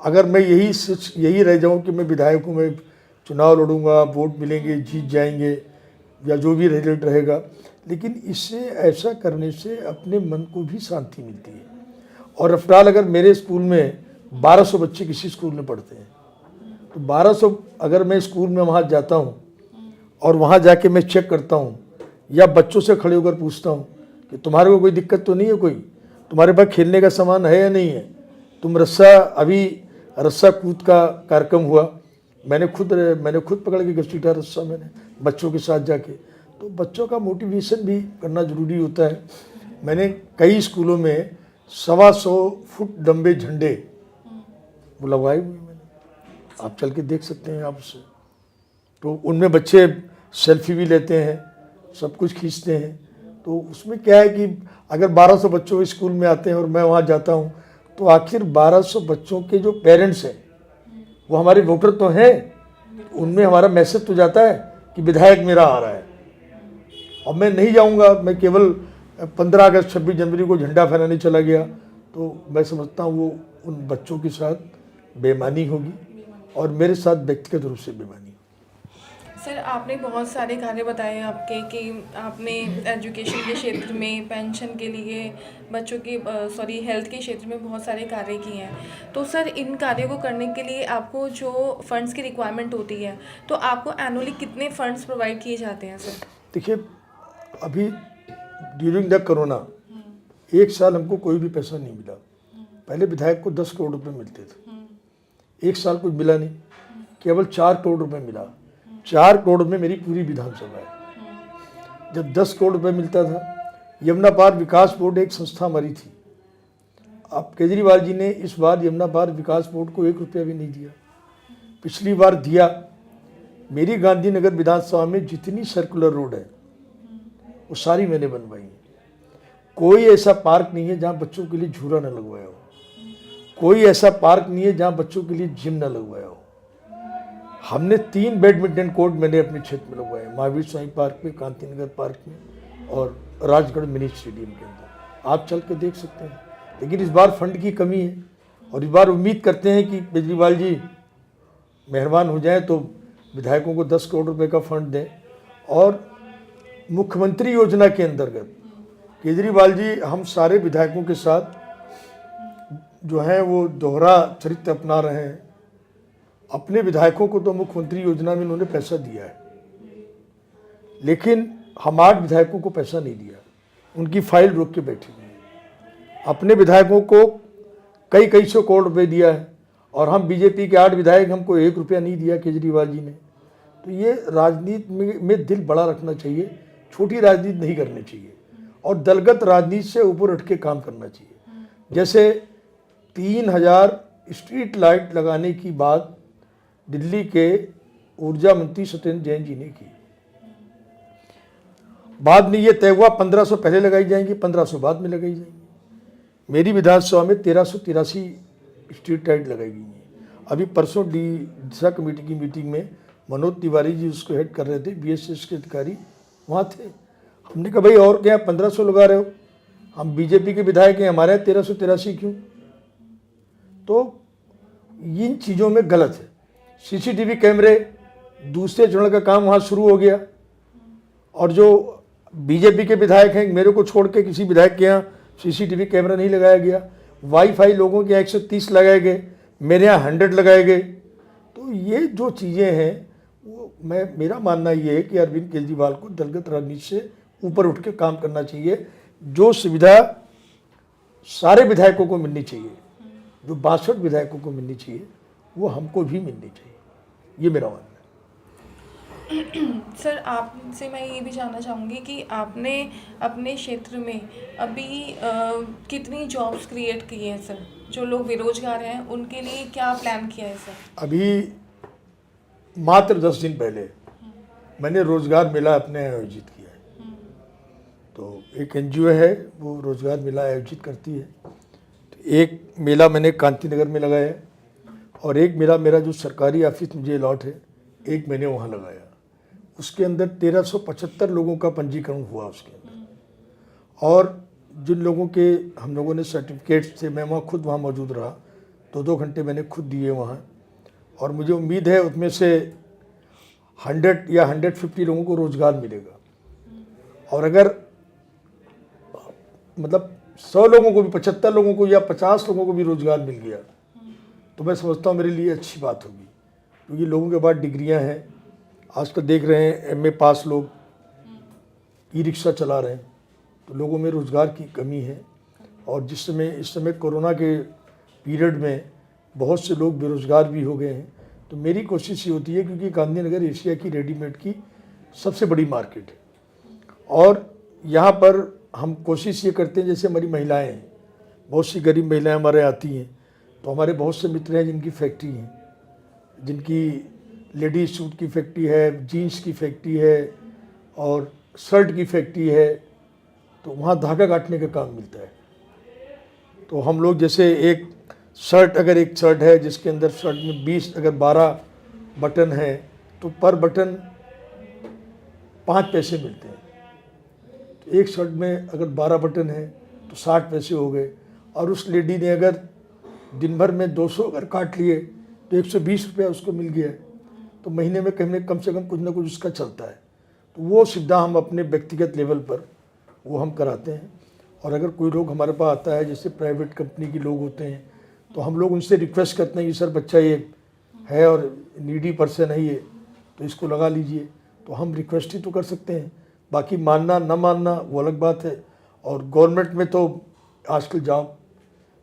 Speaker 2: अगर मैं यही रह जाऊं कि मैं विधायक हूँ, मैं चुनाव लड़ूंगा, वोट मिलेंगे, जीत जाएंगे, या जो भी रिजल्ट रहेगा, लेकिन इससे ऐसा करने से अपने मन को भी शांति मिलती है। और अफराल अगर मेरे स्कूल में 1200 बच्चे किसी स्कूल में पढ़ते हैं, तो 1200 अगर मैं स्कूल में वहाँ जाता हूँ और वहाँ जाके मैं चेक करता हूँ या बच्चों से खड़े होकर पूछता हूँ कि तुम्हारे को कोई दिक्कत तो नहीं है, कोई तुम्हारे पास खेलने का सामान है या नहीं है, तुम अभी रस्सा कूद का कार्यक्रम हुआ, मैंने खुद पकड़ के घसीटा रस्सा मैंने बच्चों के साथ जाके, तो बच्चों का मोटिवेशन भी करना ज़रूरी होता है। मैंने कई स्कूलों में 125 फुट लंबे झंडे वो लगवाए हुए मैंने, आप चल के देख सकते हैं आप उससे, तो उनमें बच्चे सेल्फी भी लेते हैं, सब कुछ खींचते हैं। तो उसमें क्या है कि अगर 1200 बच्चों स्कूल में आते हैं और मैं वहाँ जाता हूँ, तो आखिर 1200 बच्चों के जो पेरेंट्स हैं वो हमारे वोटर तो हैं, उनमें हमारा मैसेज तो जाता है कि विधायक मेरा आ रहा है। और मैं नहीं जाऊँगा, मैं केवल 15 अगस्त 26 जनवरी को झंडा फहराने चला गया, तो मैं समझता हूँ वो उन बच्चों के साथ बेईमानी होगी और मेरे साथ व्यक्तिगत रूप से बेईमानी।
Speaker 1: सर, आपने बहुत सारे कार्य बताए आपके कि आपने एजुकेशन के क्षेत्र में, पेंशन के लिए, बच्चों के हेल्थ के क्षेत्र में बहुत सारे कार्य किए हैं। तो सर, इन कार्यों को करने के लिए आपको जो फंड्स की रिक्वायरमेंट होती है, तो आपको एनुअली कितने फंड्स प्रोवाइड किए जाते हैं सर?
Speaker 2: देखिए, अभी ड्यूरिंग द कोरोना 1 साल हमको कोई भी पैसा नहीं मिला। पहले विधायक को 10 करोड़ रुपए मिलते थे, 1 साल कुछ मिला नहीं, केवल 4 करोड़ रुपए मिला। 4 करोड़ में मेरी पूरी विधानसभा है। जब 10 करोड़ रुपए मिलता था, यमुना पार विकास बोर्ड एक संस्था हमारी थी, अब केजरीवाल जी ने इस बार यमुना पार विकास बोर्ड को 1 रुपया भी नहीं दिया। पिछली बार दिया। मेरी गांधीनगर विधानसभा में जितनी सर्कुलर रोड है वो सारी मैंने बनवाई है। कोई ऐसा पार्क नहीं है जहाँ बच्चों के लिए झूला न लगवाया हो, कोई ऐसा पार्क नहीं है जहाँ बच्चों के लिए जिम न लगवाया हो। हमने 3 बैडमिंटन कोर्ट मैंने अपने क्षेत्र में लगवाए, महावीर स्वामी पार्क में, कांतिनगर पार्क में और राजगढ़ मिनी स्टेडियम के अंदर, आप चल के देख सकते हैं। लेकिन इस बार फंड की कमी है और इस बार उम्मीद करते हैं कि केजरीवाल जी मेहरबान हो जाएं तो विधायकों को 10 करोड़ रुपए का फंड दें। और मुख्यमंत्री योजना के अंतर्गत केजरीवाल जी हम सारे विधायकों के साथ जो है वो दोहरा चरित्र अपना रहे हैं। अपने विधायकों को तो मुख्यमंत्री योजना में उन्होंने पैसा दिया है, लेकिन हम 8 विधायकों को पैसा नहीं दिया, उनकी फाइल रोक के बैठी हुई है। अपने विधायकों को कई सौ करोड़ रुपए दिया है और हम बीजेपी के 8 विधायक, हमको 1 रुपया नहीं दिया केजरीवाल जी ने। तो ये राजनीति में दिल बड़ा रखना चाहिए, छोटी राजनीति नहीं करनी चाहिए और दलगत राजनीति से ऊपर उठ के काम करना चाहिए। जैसे 3000 स्ट्रीट लाइट लगाने की बात दिल्ली के ऊर्जा मंत्री सत्येंद्र जैन जी ने की, बाद में ये तय हुआ 1500 पहले लगाई जाएंगी, 1500 बाद में लगाई जाएंगी। मेरी विधानसभा में 1383 स्ट्रीट लाइट लगाई गई हैं। अभी परसों दिशा कमेटी की मीटिंग में मनोज तिवारी जी उसको हेड कर रहे थे, BSS के अधिकारी वहाँ थे। हमने कहा भाई और क्या 1500 लगा रहे हो, हम बीजेपी के विधायक हैं, हमारे यहाँ 1383 क्यों? तो इन चीज़ों में गलत है। CCTV कैमरे दूसरे चरण का काम वहाँ शुरू हो गया और जो बीजेपी के विधायक हैं, मेरे को छोड़ के किसी विधायक के यहाँ CCTV कैमरा नहीं लगाया गया। वाईफाई लोगों के 130 लगाए गए, मेरे यहाँ 100 लगाए गए। तो ये जो चीज़ें हैं वो मेरा मानना ये है कि अरविंद केजरीवाल को दलगत राजनीति से ऊपर उठ के काम करना चाहिए। जो सुविधा सारे विधायकों को मिलनी चाहिए, जो 62 विधायकों को मिलनी चाहिए, वो हमको भी मिलनी चाहिए, ये मेरा मानना है।
Speaker 1: सर, आपसे मैं ये भी जानना चाहूँगी कि आपने अपने क्षेत्र में अभी कितनी जॉब्स क्रिएट की हैं सर? जो लोग बेरोजगार हैं उनके लिए क्या प्लान किया है सर?
Speaker 2: अभी मात्र 10 दिन पहले मैंने रोजगार मेला अपने आयोजित किया है। तो एक NGO है वो रोजगार मेला आयोजित करती है। तो एक मेला मैंने कांतिनगर में लगाया और एक मेरा जो सरकारी ऑफिस मुझे अलॉट है, एक मैंने वहाँ लगाया। उसके अंदर 1375 लोगों का पंजीकरण हुआ उसके अंदर, और जिन लोगों के हम लोगों ने सर्टिफिकेट्स थे, मैं वहाँ खुद वहाँ मौजूद रहा, 2 घंटे मैंने खुद दिए वहाँ। और मुझे उम्मीद है उसमें से 100 या 150 लोगों को रोज़गार मिलेगा। और अगर मतलब 100 लोगों को भी, 75 लोगों को या 50 लोगों को भी रोज़गार मिल गया तो मैं समझता हूँ मेरे लिए अच्छी बात होगी, क्योंकि लोगों के पास डिग्रियां हैं। आजकल देख रहे हैं एमए पास लोग ई रिक्शा चला रहे हैं, तो लोगों में रोज़गार की कमी है। और इस समय कोरोना के पीरियड में बहुत से लोग बेरोज़गार भी हो गए हैं। तो मेरी कोशिश ये होती है, क्योंकि गांधीनगर एशिया की रेडीमेड की सबसे बड़ी मार्केट है, और यहाँ पर हम कोशिश ये करते हैं, जैसे हमारी महिलाएं हैं, बहुत सी गरीब महिलाएं हमारे आती हैं, तो हमारे बहुत से मित्र हैं जिनकी फैक्ट्री हैं, जिनकी लेडीज सूट की फैक्ट्री है, जीन्स की फैक्ट्री है और शर्ट की फैक्ट्री है, तो वहाँ धागा काटने का काम मिलता है। तो हम लोग जैसे एक शर्ट है जिसके अंदर शर्ट में 20 अगर 12 बटन है तो पर बटन 5 पैसे मिलते हैं। तो एक शर्ट में अगर 12 बटन है तो 60 पैसे हो गए, और उस लेडी ने अगर दिन भर में 200 अगर काट लिए तो 120 रुपया उसको मिल गया। तो महीने में कम से कम कुछ ना कुछ उसका चलता है। तो वो सुविधा हम अपने व्यक्तिगत लेवल पर वो हम कराते हैं। और अगर कोई लोग हमारे पास आता है, जैसे प्राइवेट कंपनी के लोग होते हैं, तो हम लोग उनसे रिक्वेस्ट करते हैं कि सर बच्चा ये है और नीडी पर्सन है ये, तो इसको लगा लीजिए। तो हम रिक्वेस्ट ही तो कर सकते हैं, बाकी मानना ना मानना वो अलग बात है। और गवर्नमेंट में तो आजकल जॉब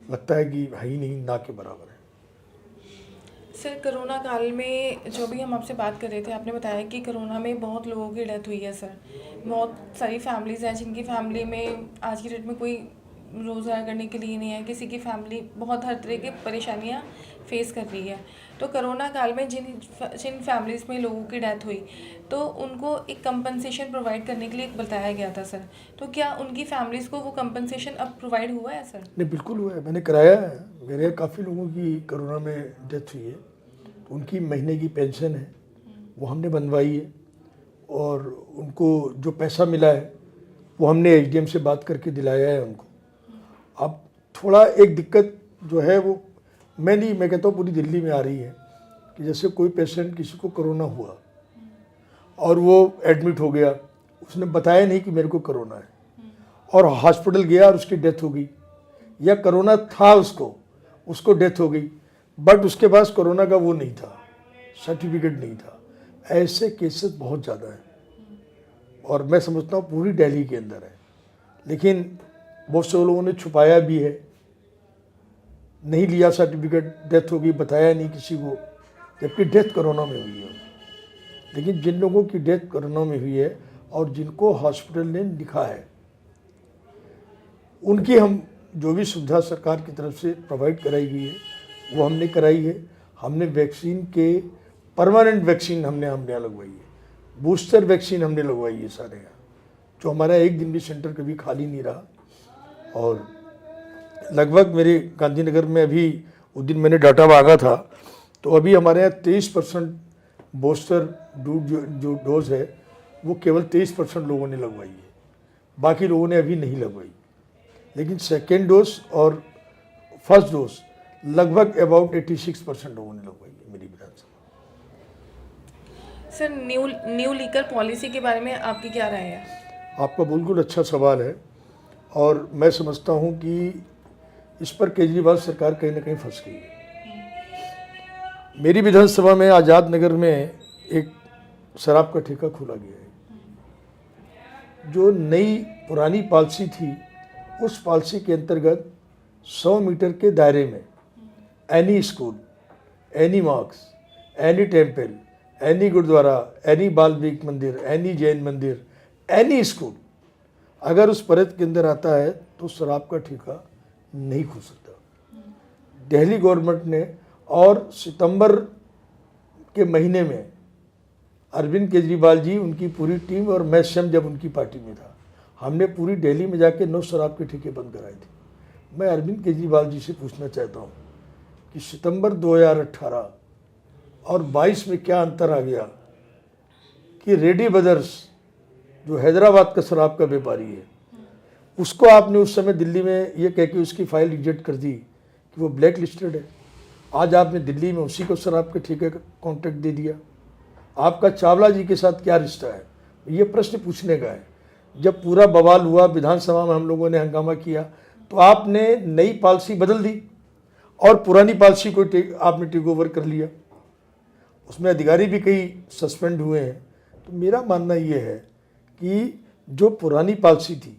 Speaker 2: लगता है कि है ही नहीं, ना के बराबर है।
Speaker 1: सर, कोरोना काल में जो भी हम आपसे बात कर रहे थे, आपने बताया कि कोरोना में बहुत लोगों की डेथ हुई है सर। बहुत सारी फैमिलीज़ हैं जिनकी फैमिली में आज की डेट में कोई रोज़गार करने के लिए नहीं है, किसी की फैमिली बहुत हर तरह की परेशानियां फेस कर रही है। तो कोरोना काल में जिन फैमिलीज़ में लोगों की डेथ हुई तो उनको एक कंपनसेशन प्रोवाइड करने के लिए बताया गया था सर। तो क्या उनकी फैमिलीज़ को वो कंपनसेशन अब प्रोवाइड हुआ है सर?
Speaker 2: नहीं, बिल्कुल हुआ है, मैंने कराया है। मेरे काफ़ी लोगों की कोरोना में डेथ हुई है, तो उनकी महीने की पेंशन है वो हमने बनवाई है, और उनको जो पैसा मिला है वो हमने एसडीएम से बात करके दिलाया है उनको। अब थोड़ा एक दिक्कत जो है वो मैं कहता हूँ पूरी दिल्ली में आ रही है, कि जैसे कोई पेशेंट, किसी को कोरोना हुआ और वो एडमिट हो गया, उसने बताया नहीं कि मेरे को कोरोना है, और हॉस्पिटल गया और उसकी डेथ हो गई, या कोरोना था उसको डेथ हो गई, बट उसके पास कोरोना का वो नहीं था, सर्टिफिकेट नहीं था। ऐसे केसेस बहुत ज़्यादा हैं, और मैं समझता हूँ पूरी दिल्ली के अंदर है। लेकिन बहुत से लोगों ने छुपाया भी है, नहीं लिया सर्टिफिकेट, डेथ हो गई, बताया नहीं किसी को, जबकि डेथ कोरोना में हुई है। लेकिन जिन लोगों की डेथ कोरोना में हुई है और जिनको हॉस्पिटल ने लिखा है, उनकी हम जो भी सुविधा सरकार की तरफ से प्रोवाइड कराई गई है वो हमने कराई है। हमने वैक्सीन के परमानेंट वैक्सीन हमने लगवाई है, बूस्टर वैक्सीन हमने लगवाई है सारे यहाँ, जो हमारा एक दिन भी सेंटर कभी खाली नहीं रहा। और लगभग मेरे गांधीनगर में अभी उस दिन मैंने डाटा मांगा था, तो अभी हमारे यहाँ 23% बूस्टर जो डोज है वो केवल 23% लोगों ने लगवाई है, बाकी लोगों ने अभी नहीं लगवाई। लेकिन सेकेंड डोज और फर्स्ट डोज लगभग अबाउट 86% लोगों ने लगवाई है मेरी विधानसभा।
Speaker 1: सर, न्यू लीकर पॉलिसी के बारे में आपकी क्या राय है?
Speaker 2: आपका बिल्कुल अच्छा सवाल है, और मैं समझता हूँ कि इस पर केजरीवाल सरकार कहीं ना कहीं फंस गई है। मेरी विधानसभा में आज़ाद नगर में एक शराब का ठेका खोला गया है। जो नई पुरानी पॉलिसी थी, उस पॉलिसी के अंतर्गत 100 मीटर के दायरे में any school, any mosque, any temple, any gurdwara, any Balmiki mandir, any Jain मंदिर, एनी स्कूल अगर उस परिधि के अंदर आता है तो शराब का ठेका नहीं खुल सकता। दिल्ली गवर्नमेंट ने, और सितंबर के महीने में अरविंद केजरीवाल जी, उनकी पूरी टीम और मैं स्वयं जब उनकी पार्टी में था, हमने पूरी दिल्ली में जाके 9 शराब के ठेके बंद कराए थे। मैं अरविंद केजरीवाल जी से पूछना चाहता हूँ कि सितंबर 2018 और 22 में क्या अंतर आ गया कि रेड्डी ब्रदर्स जो हैदराबाद का शराब का व्यापारी है, उसको आपने उस समय दिल्ली में ये कह के उसकी फाइल रिजेक्ट कर दी कि वो ब्लैक लिस्टेड है। आज आपने दिल्ली में उसी को शराब के ठेके का कॉन्ट्रैक्ट दे दिया। आपका चावला जी के साथ क्या रिश्ता है, ये प्रश्न पूछने का है। जब पूरा बवाल हुआ, विधानसभा में हम लोगों ने हंगामा किया, तो आपने नई पॉलिसी बदल दी और पुरानी पॉलिसी को आपने टेक ओवर कर लिया। उसमें अधिकारी भी कई सस्पेंड हुए हैं। तो मेरा मानना ये है कि जो पुरानी पॉलिसी थी,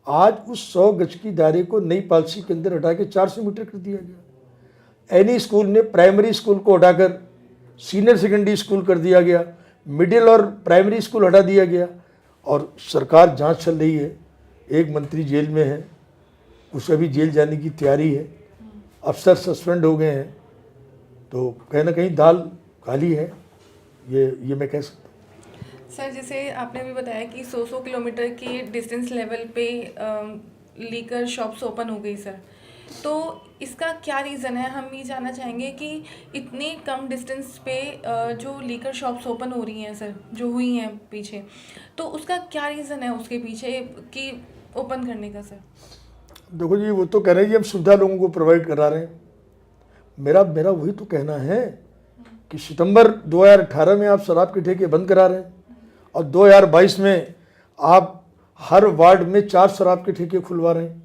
Speaker 2: आज उस 100 गज की दायरे को नई पॉलिसी के अंदर हटा के 400 मीटर कर दिया गया। एनी स्कूल में प्राइमरी स्कूल को हटाकर सीनियर सेकेंडरी स्कूल कर दिया गया, मिडिल और प्राइमरी स्कूल हटा दिया गया, और सरकार जांच चल रही है। एक मंत्री जेल में है, उसे अभी जेल जाने की तैयारी है, अफसर सस्पेंड हो गए हैं। तो कहीं ना कहीं दाल काली है, ये मैं कह सकता हूँ।
Speaker 1: सर, जैसे आपने भी बताया कि 100 किलोमीटर की डिस्टेंस लेवल पे लीकर शॉप्स ओपन हो गई सर, तो इसका क्या रीज़न है? हम ये जानना चाहेंगे कि इतनी कम डिस्टेंस पे जो लीकर शॉप्स ओपन हो रही हैं सर, जो हुई हैं पीछे, तो उसका क्या रीज़न है उसके पीछे कि ओपन करने का सर?
Speaker 2: देखो जी, वो तो कह रहे हैं कि हम सुविधा लोगों को प्रोवाइड करा रहे हैं। मेरा वही तो कहना है कि सितंबर 2018 में आप शराब के ठेके बंद करा रहे हैं और 2022 में आप हर वार्ड में 4 शराब के ठेके खुलवा रहे हैं।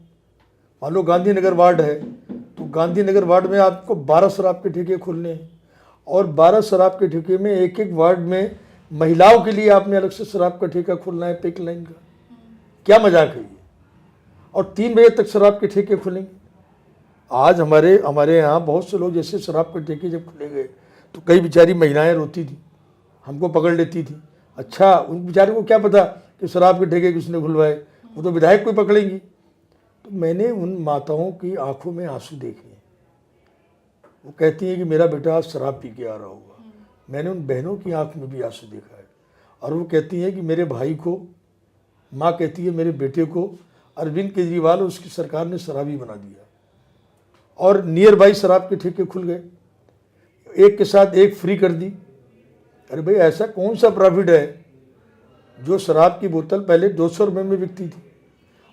Speaker 2: मान लो गांधीनगर वार्ड है, तो गांधीनगर वार्ड में आपको 12 शराब के ठेके खोलने हैं, और 12 शराब के ठेके में एक एक वार्ड में महिलाओं के लिए आपने अलग से शराब का ठेका खोलना है, पिक लाइन का। क्या मजाक है ये? और 3 बजे तक शराब के ठेके खुलेंगे। आज हमारे यहाँ बहुत से लोग जैसे शराब के ठेके जब खुले गए तो कई बेचारी महिलाएं रोती थी, हमको पकड़ लेती थी। अच्छा, उन बेचारे को क्या पता कि शराब के ठेके किसने खुलवाए, वो तो विधायक को पकड़ेंगी। तो मैंने उन माताओं की आंखों में आंसू देखे। वो कहती हैं कि मेरा बेटा आज शराब पी के आ रहा होगा। मैंने उन बहनों की आंख में भी आंसू देखा है, और वो कहती हैं कि मेरे भाई को, माँ कहती है मेरे बेटे को अरविंद केजरीवाल और उसकी सरकार ने शराबी बना दिया, और नियर बाई शराब के ठेके खुल गए, एक के साथ एक फ्री कर दी। अरे भाई, ऐसा कौन सा प्रॉफिट है? जो शराब की बोतल पहले 200 रुपये में बिकती थी,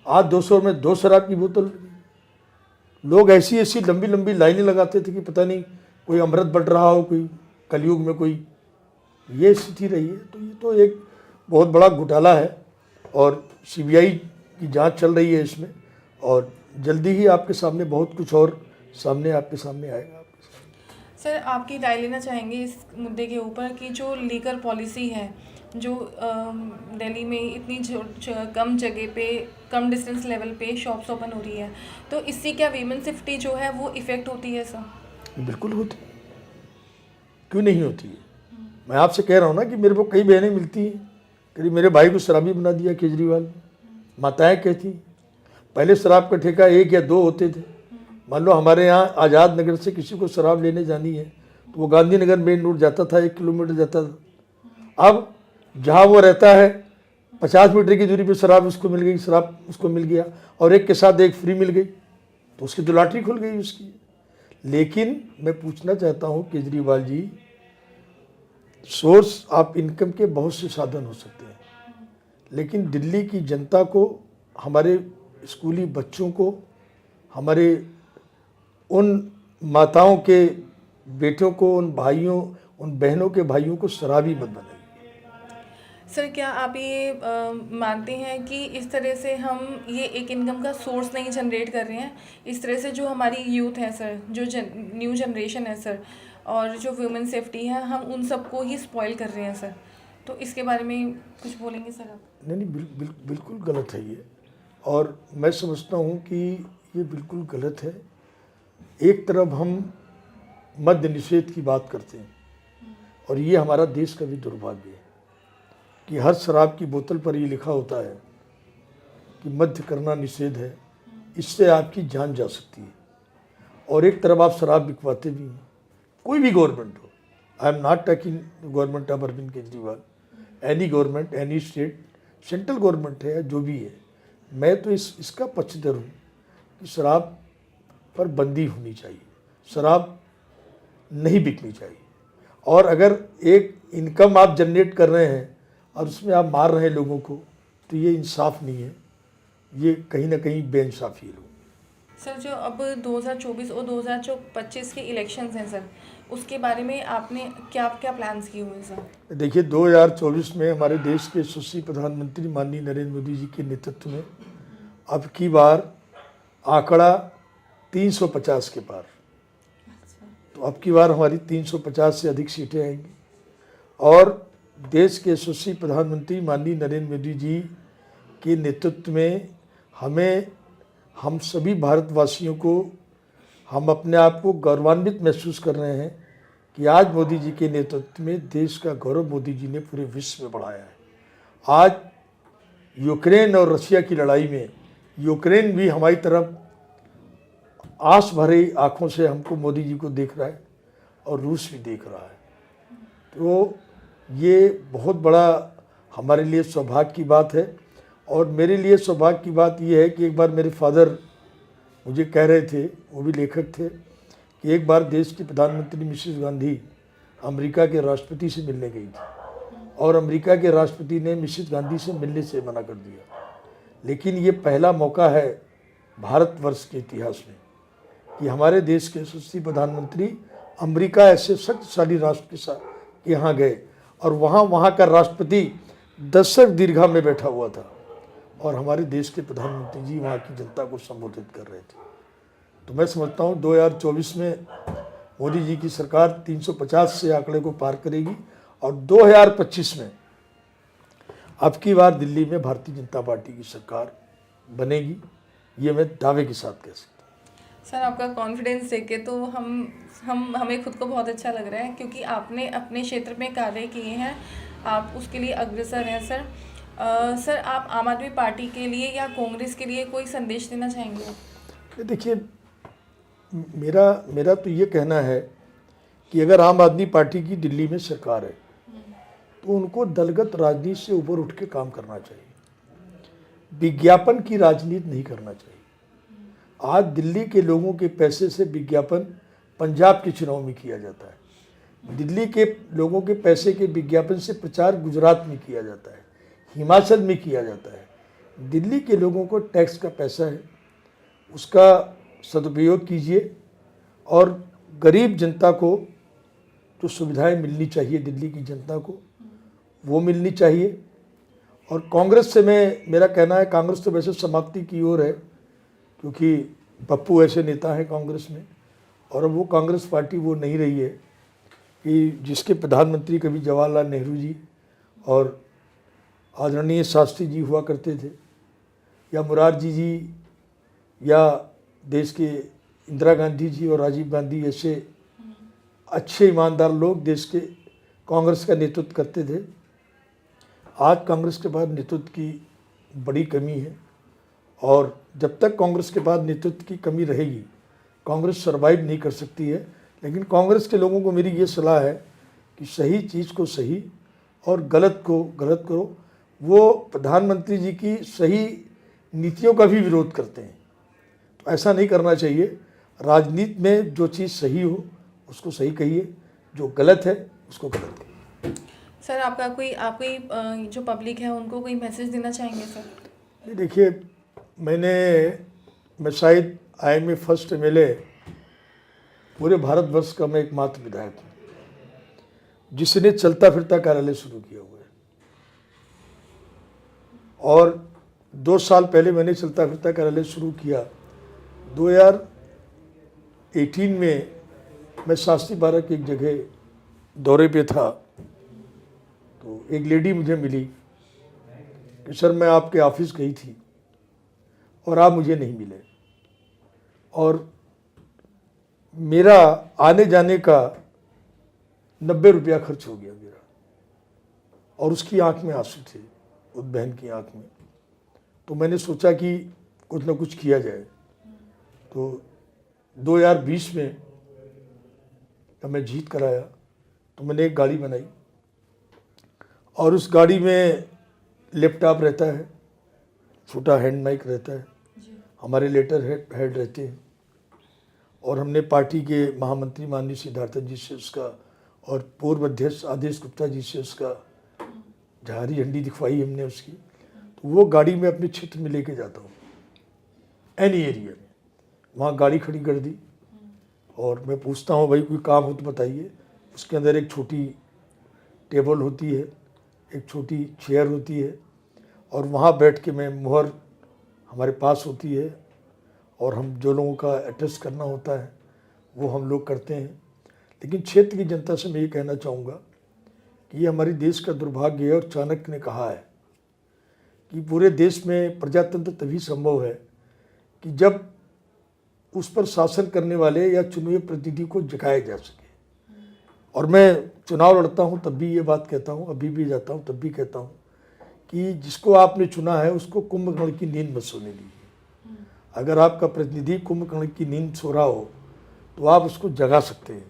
Speaker 2: आज 200 में 2 शराब की बोतल। लोग ऐसी ऐसी लंबी लंबी लाइनें लगाते थे कि पता नहीं कोई अमृत बट रहा हो, कोई कलयुग में कोई, ये स्थिति रही है। तो ये तो एक बहुत बड़ा घोटाला है, और सीबीआई की जांच चल रही है इसमें, और जल्दी ही आपके सामने बहुत कुछ और आपके सामने आएगा।
Speaker 1: सर, आपकी राय लेना चाहेंगे इस मुद्दे के ऊपर कि जो लीकर पॉलिसी है, जो दिल्ली में इतनी कम जगह पे, कम डिस्टेंस लेवल पे शॉप्स ओपन हो रही है, तो इससे क्या वीमेन सेफ्टी जो है वो इफ़ेक्ट होती है सर?
Speaker 2: बिल्कुल होती है, क्यों नहीं होती है? मैं आपसे कह रहा हूँ ना कि मेरे को कई बहनें मिलती हैं, करीब मेरे भाई को शराबी बना दिया केजरीवाल ने। माताएँ कहती, पहले शराब का ठेका 1 या 2 होते थे। मान लो हमारे यहाँ आज़ाद नगर से किसी को शराब लेने जानी है तो वो गांधीनगर मेन रोड जाता था, 1 किलोमीटर जाता था। अब जहाँ वो रहता है 50 मीटर की दूरी पे शराब उसको मिल गई, शराब उसको मिल गया, और एक के साथ एक फ्री मिल गई, तो उसकी तो लॉटरी खुल गई उसकी। लेकिन मैं पूछना चाहता हूँ केजरीवाल जी, सोर्स आप इनकम के बहुत से साधन हो सकते हैं, लेकिन दिल्ली की जनता को, हमारे स्कूली बच्चों को, हमारे उन माताओं के बेटों को, उन भाइयों, उन बहनों के भाइयों को शराबी मत बनाइए।
Speaker 1: सर, क्या आप ये मानते हैं कि इस तरह से हम ये एक इनकम का सोर्स नहीं जनरेट कर रहे हैं? इस तरह से जो हमारी यूथ है सर, जो न्यू जनरेशन है सर, और जो वुमेन सेफ्टी है, हम उन सबको ही स्पॉइल कर रहे हैं सर, तो इसके बारे में कुछ बोलेंगे सर आप?
Speaker 2: नहीं, बिल्कुल गलत है ये, और मैं समझता हूँ कि ये बिल्कुल गलत है। एक तरफ हम मद्य निषेध की बात करते हैं, और ये हमारा देश का भी दुर्भाग्य है कि हर शराब की बोतल पर ये लिखा होता है कि मद्य करना निषेध है, इससे आपकी जान जा सकती है, और एक तरफ आप शराब बिकवाते भी हैं। कोई भी गवर्नमेंट हो, I am not talking government of Arvind Kejriwal, any government, any state, central government है, जो भी है, मैं तो इसका पक्षधर हूँ कि शराब पर बंदी होनी चाहिए, शराब नहीं बिकनी चाहिए। और अगर एक इनकम आप जनरेट कर रहे हैं और उसमें आप मार रहे हैं लोगों को, तो ये इंसाफ नहीं है, ये कहीं ना कहीं बेइंसाफ़ी है लोग।
Speaker 1: सर, जो अब 2024 और 2025 के इलेक्शंस हैं सर, उसके बारे में आपने क्या क्या प्लान्स किए हुए हैं सर?
Speaker 2: देखिए 2024 में हमारे देश के यशस्वी प्रधानमंत्री माननीय नरेंद्र मोदी जी के नेतृत्व में अब की बार आंकड़ा 350 के पार। तो अब की बार हमारी 350 से अधिक सीटें आएंगी और देश के यशस्वी प्रधानमंत्री माननीय नरेंद्र मोदी जी के नेतृत्व में हम सभी भारतवासियों को हम अपने आप को गौरवान्वित महसूस कर रहे हैं कि आज मोदी जी के नेतृत्व में देश का गौरव मोदी जी ने पूरे विश्व में बढ़ाया है। आज यूक्रेन और रशिया की लड़ाई में यूक्रेन भी हमारी तरफ आस भरी आँखों से हमको मोदी जी को देख रहा है और रूस भी देख रहा है। तो ये बहुत बड़ा हमारे लिए सौभाग्य की बात है। और मेरे लिए सौभाग्य की बात ये है कि एक बार मेरे फादर मुझे कह रहे थे, वो भी लेखक थे, कि एक बार देश की प्रधानमंत्री मिसेस गांधी अमेरिका के राष्ट्रपति से मिलने गई थी और अमेरिका के राष्ट्रपति ने मिसेस गांधी से मिलने से मना कर दिया। लेकिन ये पहला मौका है भारतवर्ष के इतिहास में कि हमारे देश के यशस्वी प्रधानमंत्री अमेरिका ऐसे शक्तिशाली राष्ट्र के साथ के यहाँ गए और वहाँ का राष्ट्रपति दशक दीर्घा में बैठा हुआ था और हमारे देश के प्रधानमंत्री जी वहाँ की जनता को संबोधित कर रहे थे। तो मैं समझता हूँ 2024 में मोदी जी की सरकार 350 से आंकड़े को पार करेगी और 2025 में अब की बार दिल्ली में भारतीय जनता पार्टी की सरकार बनेगी, ये मैं दावे के साथ कह सकता हूँ।
Speaker 1: सर आपका कॉन्फिडेंस देख के तो हमें खुद को बहुत अच्छा लग रहा है, क्योंकि आपने अपने क्षेत्र में कार्य किए हैं, आप उसके लिए अग्रसर हैं सर। सर आप आम आदमी पार्टी के लिए या कांग्रेस के लिए कोई संदेश देना चाहेंगे?
Speaker 2: देखिए मेरा तो ये कहना है कि अगर आम आदमी पार्टी की दिल्ली में सरकार है तो उनको दलगत राजनीति से ऊपर उठ के काम करना चाहिए, विज्ञापन की राजनीति नहीं करना चाहिए। आज दिल्ली के लोगों के पैसे से विज्ञापन पंजाब के चुनाव में किया जाता है, दिल्ली के लोगों के पैसे के विज्ञापन से प्रचार गुजरात में किया जाता है, हिमाचल में किया जाता है। दिल्ली के लोगों को टैक्स का पैसा है, उसका सदुपयोग कीजिए और गरीब जनता को जो सुविधाएं मिलनी चाहिए दिल्ली की जनता को वो मिलनी चाहिए। और कांग्रेस से मेरा कहना है, कांग्रेस तो वैसे समाप्ति की ओर है क्योंकि पप्पू ऐसे नेता हैं कांग्रेस में और अब वो कांग्रेस पार्टी वो नहीं रही है कि जिसके प्रधानमंत्री कभी जवाहरलाल नेहरू जी और आदरणीय शास्त्री जी हुआ करते थे या मुरारजी जी या देश के इंदिरा गांधी जी और राजीव गांधी ऐसे अच्छे ईमानदार लोग देश के कांग्रेस का नेतृत्व करते थे। आज कांग्रेस के बाद नेतृत्व की बड़ी कमी है और जब तक कांग्रेस के बाद नेतृत्व की कमी रहेगी कांग्रेस सरवाइव नहीं कर सकती है। लेकिन कांग्रेस के लोगों को मेरी ये सलाह है कि सही चीज़ को सही और गलत को गलत करो। वो प्रधानमंत्री जी की सही नीतियों का भी विरोध करते हैं, तो ऐसा नहीं करना चाहिए। राजनीति में जो चीज़ सही हो उसको सही कहिए, जो गलत है उसको गलत कहिए।
Speaker 1: सर आपकी जो पब्लिक है उनको कोई मैसेज देना चाहेंगे सर?
Speaker 2: देखिए मैं शायद IMA फर्स्ट MLA पूरे भारतवर्ष का मैं एकमात्र विधायक हूँ जिसने चलता फिरता कार्यालय शुरू किया हुआ है और 2 साल पहले मैंने चलता फिरता कार्यालय शुरू किया। 2018 में मैं शास्त्री पार्क की एक जगह दौरे पे था तो एक लेडी मुझे मिली कि सर मैं आपके ऑफिस गई थी और आप मुझे नहीं मिले और मेरा आने जाने का 90 रुपया खर्च हो गया मेरा। और उसकी आंख में आंसू थे, उस बहन की आंख में। तो मैंने सोचा कि कुछ ना कुछ किया जाए। तो 2020 में जब मैं जीत कर आया तो मैंने एक गाड़ी बनाई और उस गाड़ी में लैपटॉप रहता है, छोटा हैंड माइक रहता है, हमारे लेटर हेड रहते हैं और हमने पार्टी के महामंत्री माननीय सिद्धार्थन जी से उसका और पूर्व अध्यक्ष आदेश गुप्ता जी से उसका हरी झंडी दिखवाई हमने उसकी। तो वो गाड़ी में अपने क्षेत्र में लेके जाता हूँ, एनी एरिया में, वहाँ गाड़ी खड़ी कर दी और मैं पूछता हूँ भाई कोई काम हो तो बताइए। उसके अंदर एक छोटी टेबल होती है, एक छोटी चेयर होती है, और वहाँ बैठ के मैं मुहर हमारे पास होती है, और हम जो लोगों का अटेस्ट करना होता है वो हम लोग करते हैं। लेकिन क्षेत्र की जनता से मैं ये कहना चाहूँगा कि ये हमारे देश का दुर्भाग्य है, और चाणक्य ने कहा है कि पूरे देश में प्रजातंत्र तभी संभव है कि जब उस पर शासन करने वाले या चुने हुए प्रतिनिधि को जगाया जा सके। और मैं चुनाव लड़ता हूँ तब भी ये बात कहता हूँ, अभी भी जाता हूँ तब भी कहता हूँ कि जिसको आपने चुना है उसको कुंभकर्ण की नींद मत सोने दीजिए। अगर आपका प्रतिनिधि कुंभकर्ण की नींद सो रहा हो तो आप उसको जगा सकते हैं,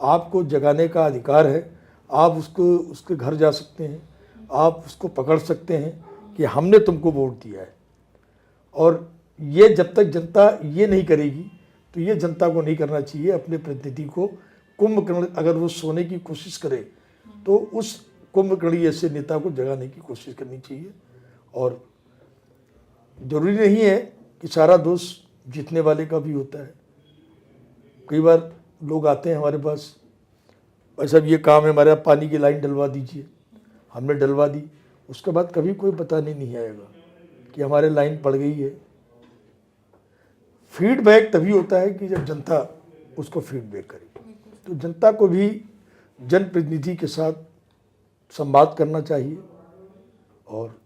Speaker 2: आपको जगाने का अधिकार है। आप उसको उसके घर जा सकते हैं, आप उसको पकड़ सकते हैं कि हमने तुमको वोट दिया है। और ये जब तक जनता ये नहीं करेगी तो ये जनता को नहीं करना चाहिए। अपने प्रतिनिधि को कुंभकर्ण अगर वो सोने की कोशिश करे तो उस कुंभकर्णी ऐसे नेता को जगाने की कोशिश करनी चाहिए। और ज़रूरी नहीं है कि सारा दोष जीतने वाले का भी होता है। कई बार लोग आते हैं हमारे पास, भाई साहब ये काम है हमारे यहाँ, पानी की लाइन डलवा दीजिए। हमने डलवा दी, उसके बाद कभी कोई बताने नहीं आएगा कि हमारे लाइन पड़ गई है। फीडबैक तभी होता है कि जब जनता उसको फीडबैक करे। तो जनता को भी जनप्रतिनिधि के साथ संवाद करना चाहिए। और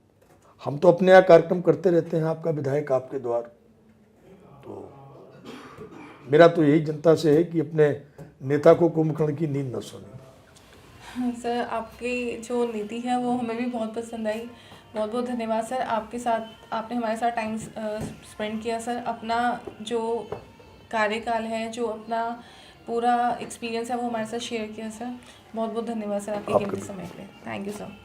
Speaker 2: हम तो अपने यहाँ कार्यक्रम करते रहते हैं, आपका विधायक आपके द्वार। तो मेरा तो यही जनता से है कि अपने नेता को कुंभकर्ण की नींद न सोने।
Speaker 1: सर आपकी जो नीति है वो हमें भी बहुत पसंद आई। बहुत बहुत धन्यवाद सर, आपके साथ आपने हमारे साथ टाइम स्पेंड किया सर। अपना जो कार्यकाल है, जो अपना पूरा एक्सपीरियंस है वो हमारे साथ शेयर किया सर। बहुत बहुत धन्यवाद सर आपके कीमती समय पे। Thank you sir.